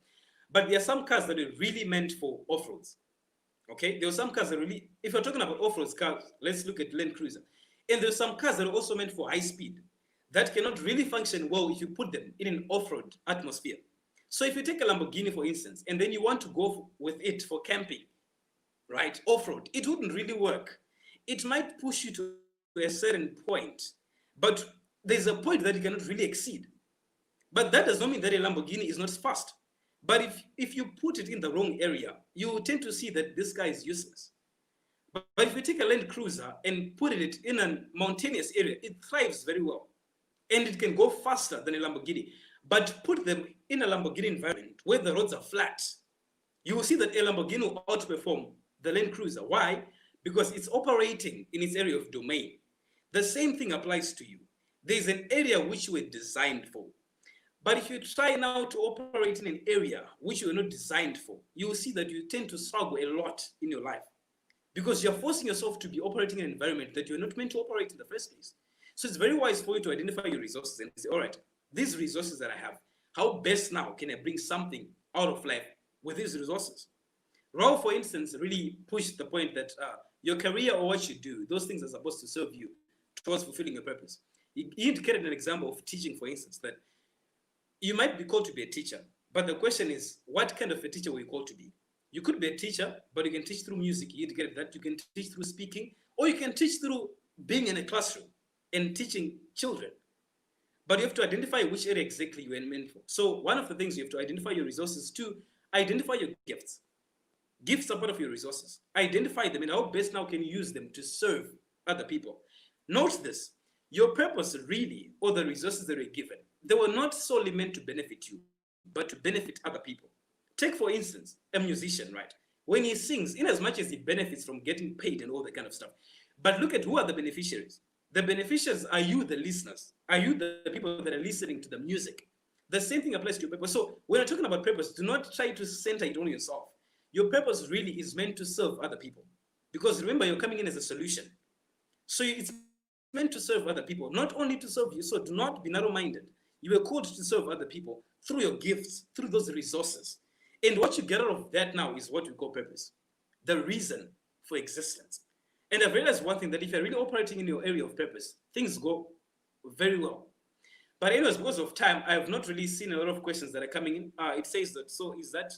But there are some cars that are really meant for off-roads. Okay, there are some cars that really, if you're talking about off-road cars, let's look at Land Cruiser. And there's some cars that are also meant for high speed that cannot really function well if you put them in an off-road atmosphere. So if you take a Lamborghini, for instance, and then you want to go with it for camping, right, off-road, it wouldn't really work. It might push you to a certain point, but there's a point that you cannot really exceed. But that does not mean that a Lamborghini is not fast. But if you put it in the wrong area, you will tend to see that this guy is useless. But if you take a Land Cruiser and put it in a mountainous area, it thrives very well. And it can go faster than a Lamborghini. But put them in a Lamborghini environment where the roads are flat, you will see that a Lamborghini will outperform the Land Cruiser. Why? Because it's operating in its area of domain. The same thing applies to you. There's an area which you were designed for. But if you try now to operate in an area which you were not designed for, you will see that you tend to struggle a lot in your life because you're forcing yourself to be operating in an environment that you're not meant to operate in the first place. So it's very wise for you to identify your resources and say, all right, these resources that I have, how best now can I bring something out of life with these resources? Ralph, for instance, really pushed the point that your career or what you do, those things are supposed to serve you towards fulfilling your purpose. He indicated an example of teaching, for instance, that you might be called to be a teacher, but the question is, what kind of a teacher were you called to be? You could be a teacher, but you can teach through music. You get that. You can teach through speaking, or you can teach through being in a classroom and teaching children. But you have to identify which area exactly you are meant for. So one of the things you have to identify your resources to identify your gifts. Gifts are part of your resources. Identify them and how best now can you use them to serve other people. Note this, your purpose really, or the resources that you're given, they were not solely meant to benefit you, but to benefit other people. Take, for instance, a musician, right? When he sings, in as much as he benefits from getting paid and all that kind of stuff, but look at who are the beneficiaries. The beneficiaries are you, the listeners. Are you the people that are listening to the music? The same thing applies to your purpose. So when you're talking about purpose, do not try to center it on yourself. Your purpose really is meant to serve other people. Because remember, you're coming in as a solution. So it's meant to serve other people, not only to serve you. So do not be narrow-minded. You are called to serve other people through your gifts, through those resources. And what you get out of that now is what we call purpose, the reason for existence. And I've realized one thing, that if you're really operating in your area of purpose, things go very well. But anyways, because of time, I have not really seen a lot of questions that are coming in. It says that, so is that,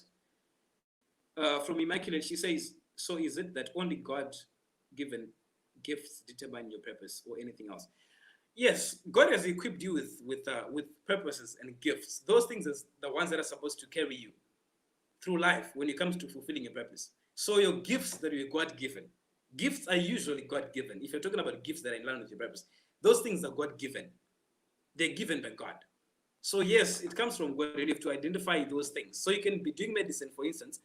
from Immaculate, she says, so is it that only God-given gifts determine your purpose or anything else? Yes, God has equipped you with purposes and gifts. Those things are the ones that are supposed to carry you through life when it comes to fulfilling your purpose. So your gifts that were God given, gifts are usually God given. If you're talking about gifts that are in line with your purpose, those things are God given. They're given by God. So yes, it comes from God. You have to identify those things. So you can be doing medicine, for instance,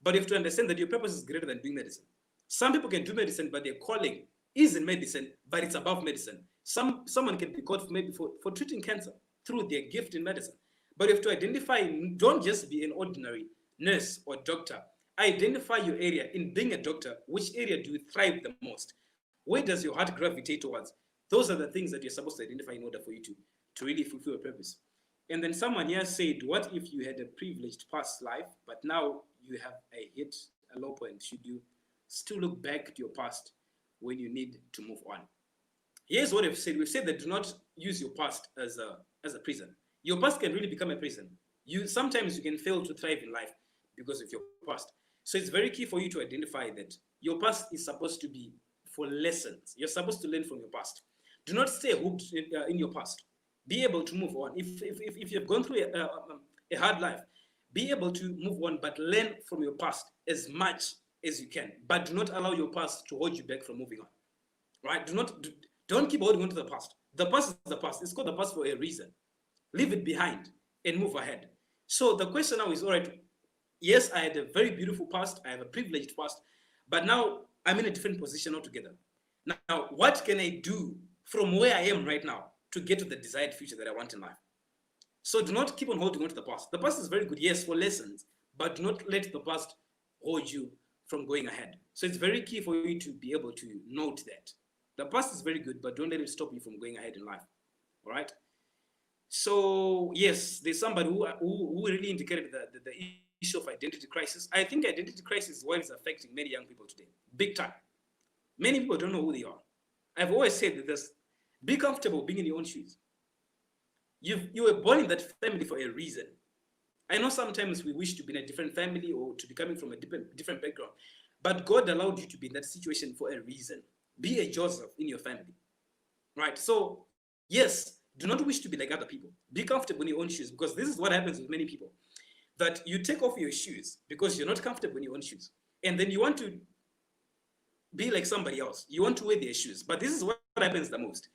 but you have to understand that your purpose is greater than doing medicine. Some people can do medicine, but their calling is in medicine, but it's above medicine. Someone can be called for maybe for treating cancer through their gift in medicine. But you have to identify, don't just be an ordinary nurse or doctor. Identify your area. In being a doctor, which area do you thrive the most? Where does your heart gravitate towards? Those are the things that you're supposed to identify in order for you to really fulfill a purpose. And then someone here said, what if you had a privileged past life, but now you have hit a low point? Should you still look back to your past when you need to move on? Here's what we've said. We've said that do not use your past as a prison. Your past can really become a prison. Sometimes you can fail to thrive in life because of your past. So it's very key for you to identify that your past is supposed to be for lessons. You're supposed to learn from your past. Do not stay hooked in your past. Be able to move on. If you've gone through a hard life, be able to move on, but learn from your past as much as you can. But do not allow your past to hold you back from moving on. Right? Don't keep holding on to the past. The past is the past. It's called the past for a reason. Leave it behind and move ahead. So the question now is, all right, yes, I had a very beautiful past. I have a privileged past, but now I'm in a different position altogether. Now, what can I do from where I am right now to get to the desired future that I want in life? So do not keep on holding on to the past. The past is very good, yes, for lessons, but do not let the past hold you from going ahead. So it's very key for you to be able to note that. The past is very good, but don't let it stop you from going ahead in life. All right? So yes, there's somebody who really indicated the issue of identity crisis. I think identity crisis is what is affecting many young people today, big time. Many people don't know who they are. I've always said that be comfortable being in your own shoes. You were born in that family for a reason. I know sometimes we wish to be in a different family or to be coming from a different background, but God allowed you to be in that situation for a reason. Be a Joseph in your family, right? So yes, do not wish to be like other people. Be comfortable in your own shoes, because this is what happens with many people, that you take off your shoes because you're not comfortable in your own shoes, and then you want to be like somebody else. You want to wear their shoes, but this is what happens the most.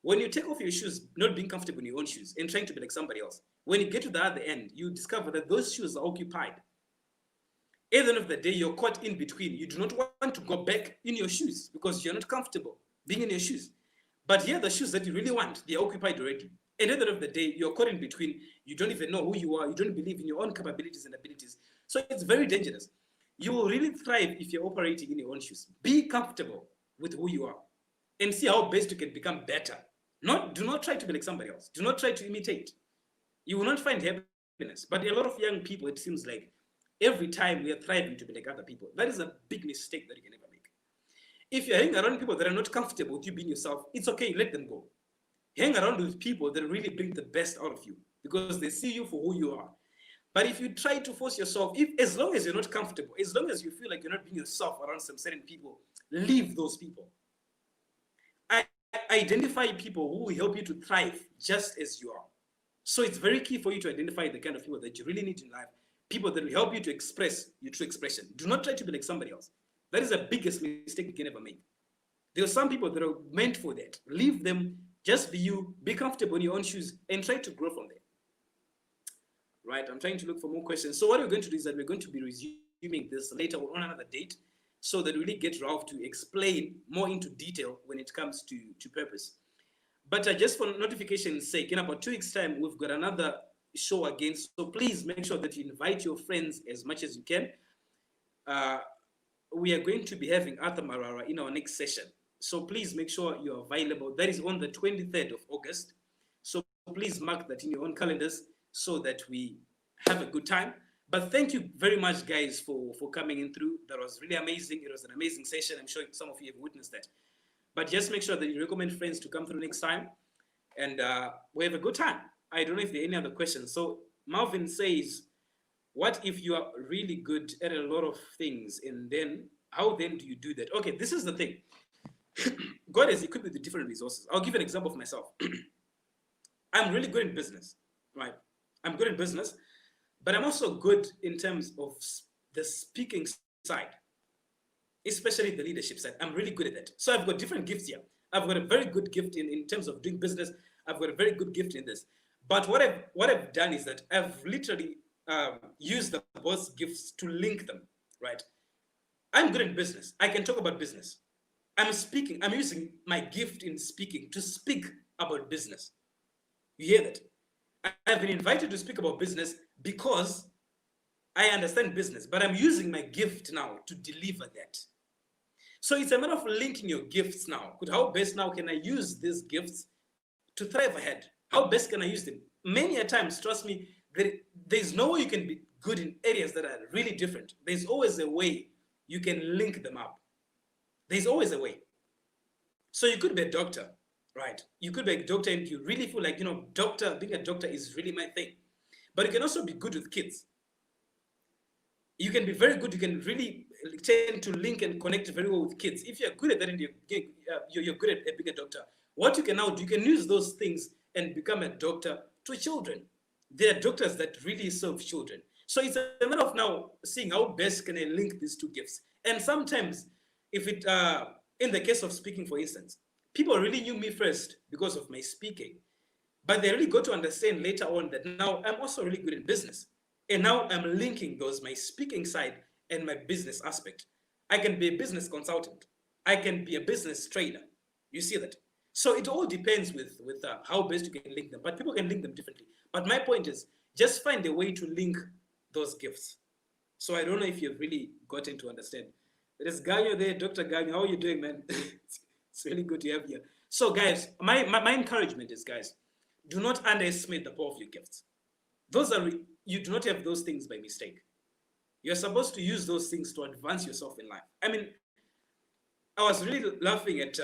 When you take off your shoes, not being comfortable in your own shoes and trying to be like somebody else, when you get to the other end, you discover that those shoes are occupied. At the end of the day, you're caught in between. You do not want to go back in your shoes because you're not comfortable being in your shoes. But here, the shoes that you really want, they're occupied already. And at the end of the day, you're caught in between. You don't even know who you are. You don't believe in your own capabilities and abilities. So it's very dangerous. You will really thrive if you're operating in your own shoes. Be comfortable with who you are and see how best you can become better. Do not try to be like somebody else. Do not try to imitate. You will not find happiness. But a lot of young people, it seems like every time we are thriving to be like other people. That is a big mistake that you can never make. If you're hanging around people that are not comfortable with you being yourself, it's okay, let them go. Hang around with people that really bring the best out of you because they see you for who you are. But if you try to force yourself, as long as you're not comfortable, as long as you feel like you're not being yourself around some certain people, leave those people. Identify people who will help you to thrive just as you are. So it's very key for you to identify the kind of people that you really need in life, people that will help you to express your true expression. Do not try to be like somebody else. That is the biggest mistake you can ever make. There are some people that are meant for that. Leave them, just be you, be comfortable in your own shoes, and try to grow from there. Right, I'm trying to look for more questions. So what we're going to do is that we're going to be resuming this later on another date, so that we really get Ralph to explain more into detail when it comes to purpose. But just for notification's sake, in about 2 weeks' time, we've got another show again. So please make sure that you invite your friends as much as you can. We are going to be having Arthur Marara in our next session. So please make sure you're available. That is on the 23rd of August. So please mark that in your own calendars so that we have a good time. But thank you very much, guys, for coming in through. That was really amazing. It was an amazing session. I'm sure some of you have witnessed that. But just make sure that you recommend friends to come through next time. And we have a good time. I don't know if there are any other questions. So Marvin says, what if you are really good at a lot of things? And then how then do you do that? Okay, this is the thing. God has equipped me with different resources. I'll give you an example of myself. I'm really good in business, right? I'm good in business, but I'm also good in terms of the speaking side, especially the leadership side. I'm really good at that. So I've got different gifts here. I've got a very good gift in terms of doing business. I've got a very good gift in this. But what I've done is that I've literally used the both gifts to link them, right? I'm good in business. I can talk about business. I'm using my gift in speaking to speak about business. You hear that? I've been invited to speak about business because I understand business, but I'm using my gift now to deliver that. So it's a matter of linking your gifts now. How best now can I use these gifts to thrive ahead? How best can I use them? Many a times, trust me, there's no way you can be good in areas that are really different. There's always a way you can link them up. There's always a way. So you could be a doctor, right? You could be a doctor and you really feel like, being a doctor is really my thing. But you can also be good with kids. You can be very good. You can really tend to link and connect very well with kids. If you're good at that and you're good at being a doctor, what you can now do, you can use those things and become a doctor to children. There are doctors that really serve children. So it's a matter of now seeing how best can I link these two gifts. And sometimes, if it, in the case of speaking, for instance, people really knew me first because of my speaking, but they really got to understand later on that now I'm also really good in business. And now I'm linking those, my speaking side and my business aspect. I can be a business consultant. I can be a business trainer. You see that? So it all depends with how best you can link them, but people can link them differently. But my point is, just find a way to link those gifts. So I don't know if you've really gotten to understand. There's Ganyo there, Dr. Ganyo. How are you doing, man? It's really good to have you. So guys, my encouragement is, guys, do not underestimate the power of your gifts. You do not have those things by mistake. You're supposed to use those things to advance yourself in life. I mean, I was really laughing at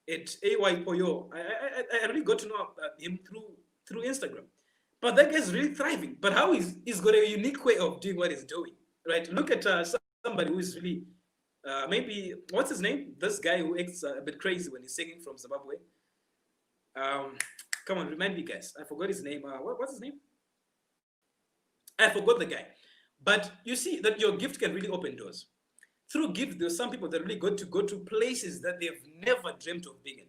AY Poyo. I really got to know him through Instagram. But that guy's really thriving. But how he's got a unique way of doing what he's doing, right? Look at somebody who is really, maybe, what's his name? This guy who acts a bit crazy when he's singing from Zimbabwe. Come on, remind me, guys. I forgot his name. What's his name? I forgot the guy. But you see that your gift can really open doors. Through gifts, there's some people that really got to go to places that they've never dreamt of being in.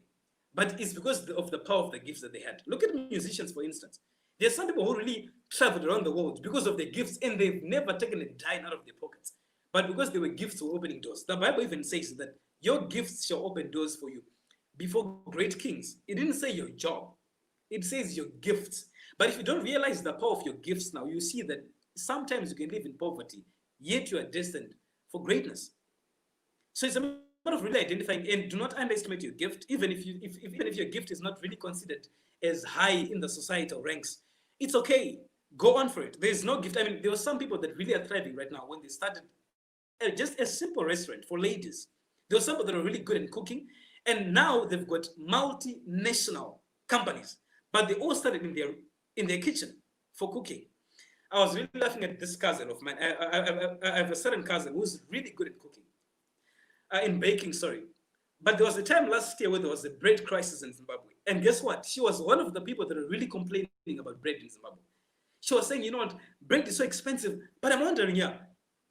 But it's because of the power of the gifts that they had. Look at musicians, for instance. There's some people who really traveled around the world because of their gifts, and they've never taken a dime out of their pockets. But because they were gifts were opening doors. The Bible even says that your gifts shall open doors for you before great kings. It didn't say your job. It says your gifts. But if you don't realize the power of your gifts now, you see that sometimes you can live in poverty, yet you are destined for greatness. So it's a matter of really identifying, and do not underestimate your gift, even if your gift is not really considered as high in the societal ranks. It's okay. Go on for it. There's no gift. I mean, there were some people that really are thriving right now when they started just a simple restaurant for ladies. There were some people that are really good in cooking, and now they've got multinational companies, but they all started in their kitchen for cooking. I was really laughing at this cousin of mine. I have a certain cousin who's really good at cooking, in baking, sorry. But there was a time last year where there was a bread crisis in Zimbabwe. And guess what? She was one of the people that are really complaining about bread in Zimbabwe. She was saying, you know what, bread is so expensive. But I'm wondering, yeah,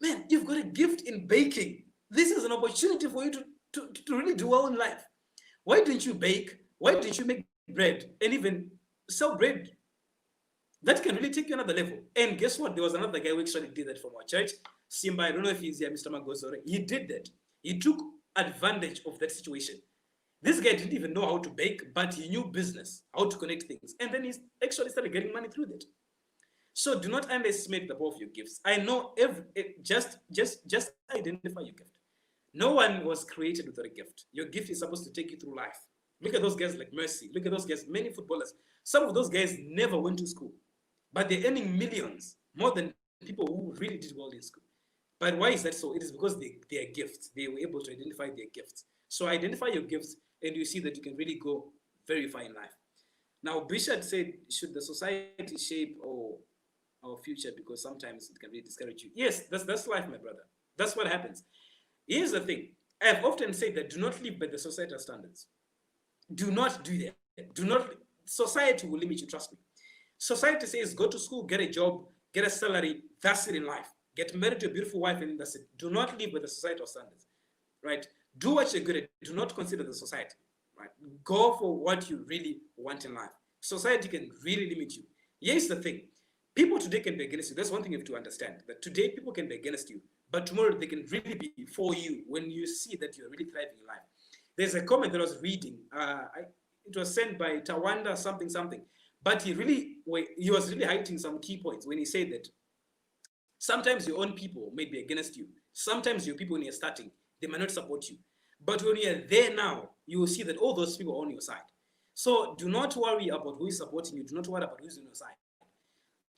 man, you've got a gift in baking. This is an opportunity for you to really do well in life. Why don't you bake? Why don't you make bread and even sell bread? That can really take you another level. And guess what? There was another guy who actually did that from our church. Simba, I don't know if he's here, Mr. Magozore. He did that. He took advantage of that situation. This guy didn't even know how to bake, but he knew business, how to connect things. And then he actually started getting money through that. So do not underestimate the power of your gifts. I know just identify your gift. No one was created without a gift. Your gift is supposed to take you through life. Look at those guys like Mercy. Look at those guys, many footballers. Some of those guys never went to school, but they're earning millions, more than people who really did well in school. But why is that so? It is because they are gifts. They were able to identify their gifts. So identify your gifts, and you see that you can really go very far in life. Now, Bishop said, should the society shape our future, because sometimes it can really discourage you? Yes, that's life, my brother. That's what happens. Here's the thing. I've often said that do not live by the societal standards. Do not do that. Do not. Society will limit you. Trust me. Society says go to school, get a job, get a salary. That's it in life. Get married to a beautiful wife, and that's it. Do not live with the societal standards, right? Do what you're good at. Do not consider the society, right? Go for what you really want in life. Society can really limit you. Here's the thing. People today can be against you. That's one thing you have to understand. That today people can be against you, but tomorrow they can really be for you when you see that you're really thriving in life. There's a comment that I was reading. It was sent by Tawanda something something, but he was really highlighting some key points when he said that sometimes your own people may be against you. Sometimes your people when you're starting, they might not support you. But when you're there now, you will see that all those people are on your side. So do not worry about who is supporting you. Do not worry about who's on your side.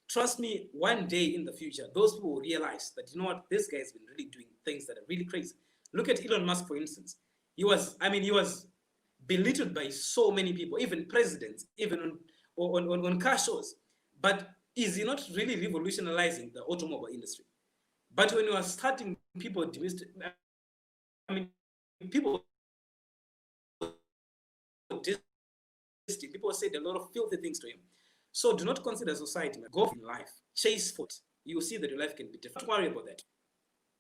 Trust me, one day in the future, those people will realize that, you know what, this guy has been really doing things that are really crazy. Look at Elon Musk, for instance. He was belittled by so many people, even presidents, even on car shows. But is he not really revolutionizing the automobile industry? But when you are starting, people said a lot of filthy things to him. So do not consider society. Go in life, chase for it. You will see that your life can be different. Don't worry about that.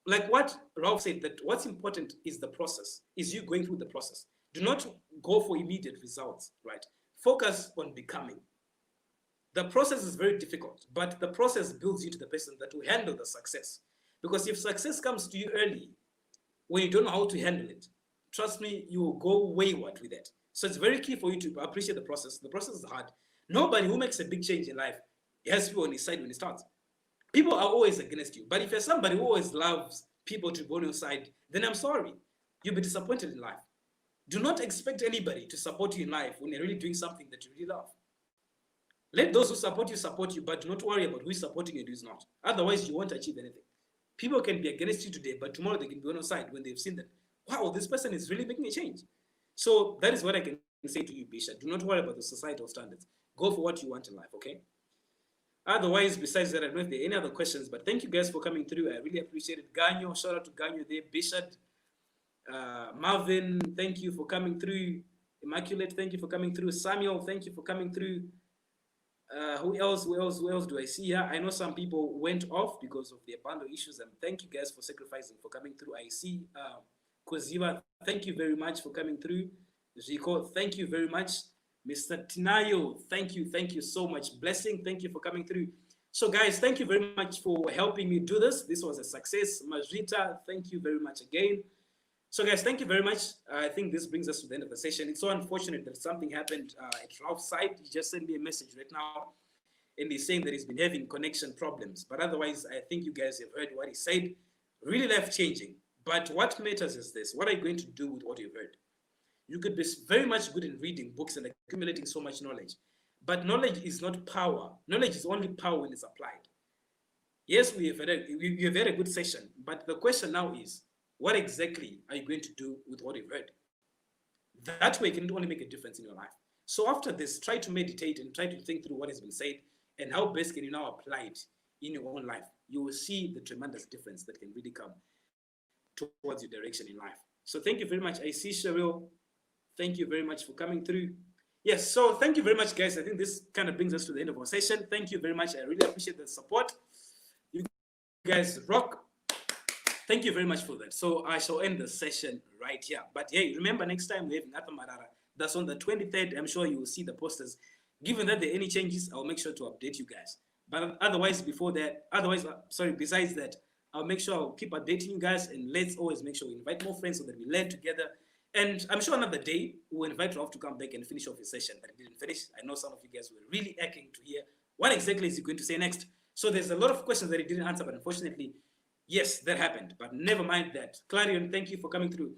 Like what Ralph said, that what's important is the process, is you going through the process. Do not go for immediate results, right? Focus on becoming. The process is very difficult, but the process builds you to the person that will handle the success. Because if success comes to you early, when you don't know how to handle it, trust me, you will go wayward with it. So it's very key for you to appreciate the process. The process is hard. Nobody who makes a big change in life has people on his side when he starts. People are always against you. But if you're somebody who always loves people to be on your side, then I'm sorry. You'll be disappointed in life. Do not expect anybody to support you in life when you're really doing something that you really love. Let those who support you, but do not worry about who is supporting you and who is not. Otherwise, you won't achieve anything. People can be against you today, but tomorrow they can be on your side when they've seen that, wow, this person is really making a change. So that is what I can say to you, Bisha. Do not worry about the societal standards. Go for what you want in life, okay? Otherwise, besides that, I don't know if there are any other questions, but thank you guys for coming through. I really appreciate it. Ganyo, shout out to Ganyo there. Bishad, Marvin, thank you for coming through. Immaculate, thank you for coming through. Samuel, thank you for coming through. Who else do I see here? I know some people went off because of their bundle issues, and thank you guys for sacrificing, for coming through. I see Koziva, thank you very much for coming through. Zico, thank you very much. Mr. Tinayo, thank you so much. Blessing, thank you for coming through. So guys, thank you very much for helping me do this. This was a success. Majrita, thank you very much again. So guys, thank you very much. I think this brings us to the end of the session. It's so unfortunate that something happened at Ralph's side. He just sent me a message right now, and he's saying that he's been having connection problems. But otherwise, I think you guys have heard what he said. Really life-changing. But what matters is this. What are you going to do with what you've heard? You could be very much good in reading books and accumulating so much knowledge. But knowledge is not power. Knowledge is only power when it's applied. Yes, we have had a good session. But the question now is, what exactly are you going to do with what you've heard? That way, it can only make a difference in your life. So after this, try to meditate and try to think through what has been said and how best can you now apply it in your own life. You will see the tremendous difference that can really come towards your direction in life. So thank you very much. I see Cheryl. Thank you very much for coming through. Yes, so thank you very much, guys. I think this kind of brings us to the end of our session. Thank you very much. I really appreciate the support. You guys rock. Thank you very much for that. So I shall end the session right here. But hey, remember next time we have Ngata Marara. That's on the 23rd. I'm sure you will see the posters. Given that there are any changes, I'll make sure to update you guys. But otherwise, besides that, I'll make sure I'll keep updating you guys, and let's always make sure we invite more friends so that we learn together. And I'm sure another day we'll invite Ralph to come back and finish off his session that he didn't finish. I know some of you guys were really aching to hear what exactly is he going to say next. So there's a lot of questions that he didn't answer, but unfortunately, yes, that happened. But never mind that. Clarion, thank you for coming through.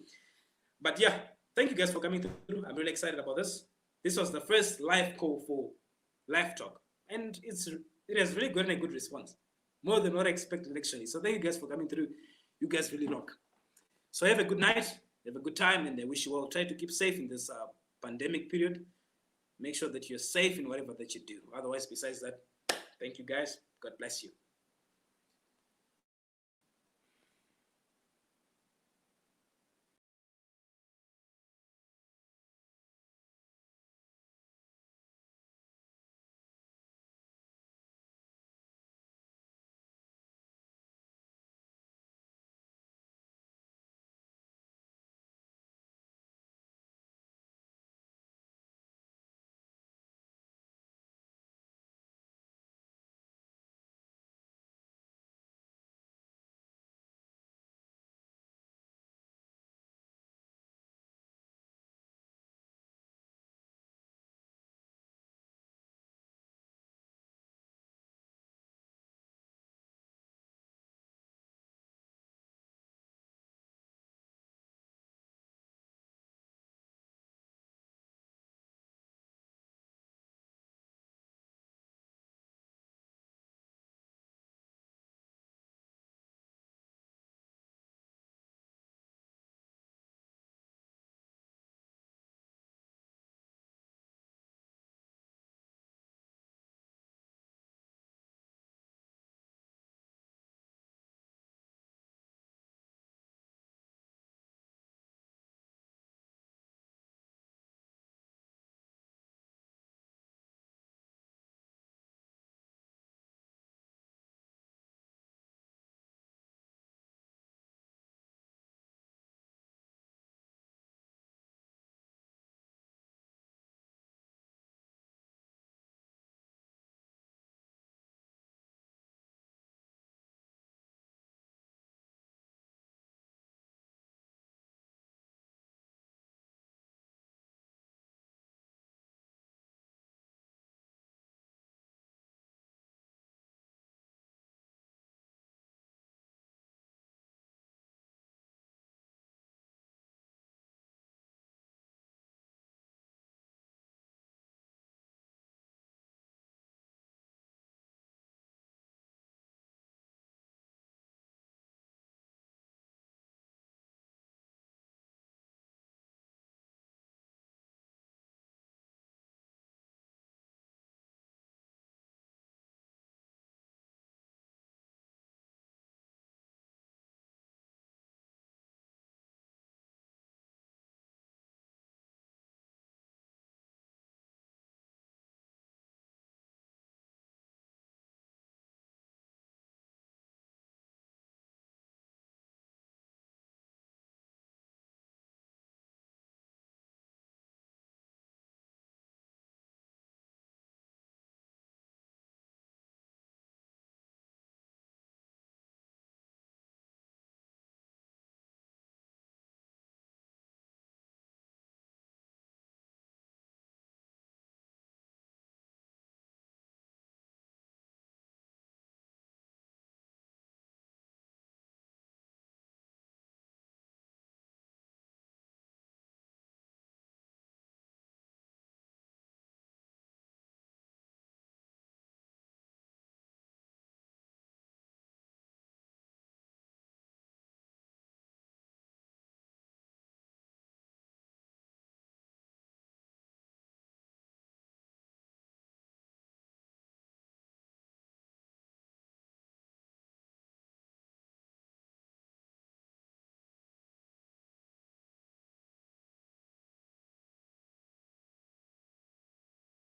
But yeah, thank you guys for coming through. I'm really excited about this. This was the first live call for Live Talk, and it has really gotten a good response, more than what I expected actually. So thank you guys for coming through. You guys really rock. So have a good night. Have a good time, and I wish you all try to keep safe in this pandemic period. Make sure that you're safe in whatever that you do. Otherwise, besides that, thank you guys. God bless you.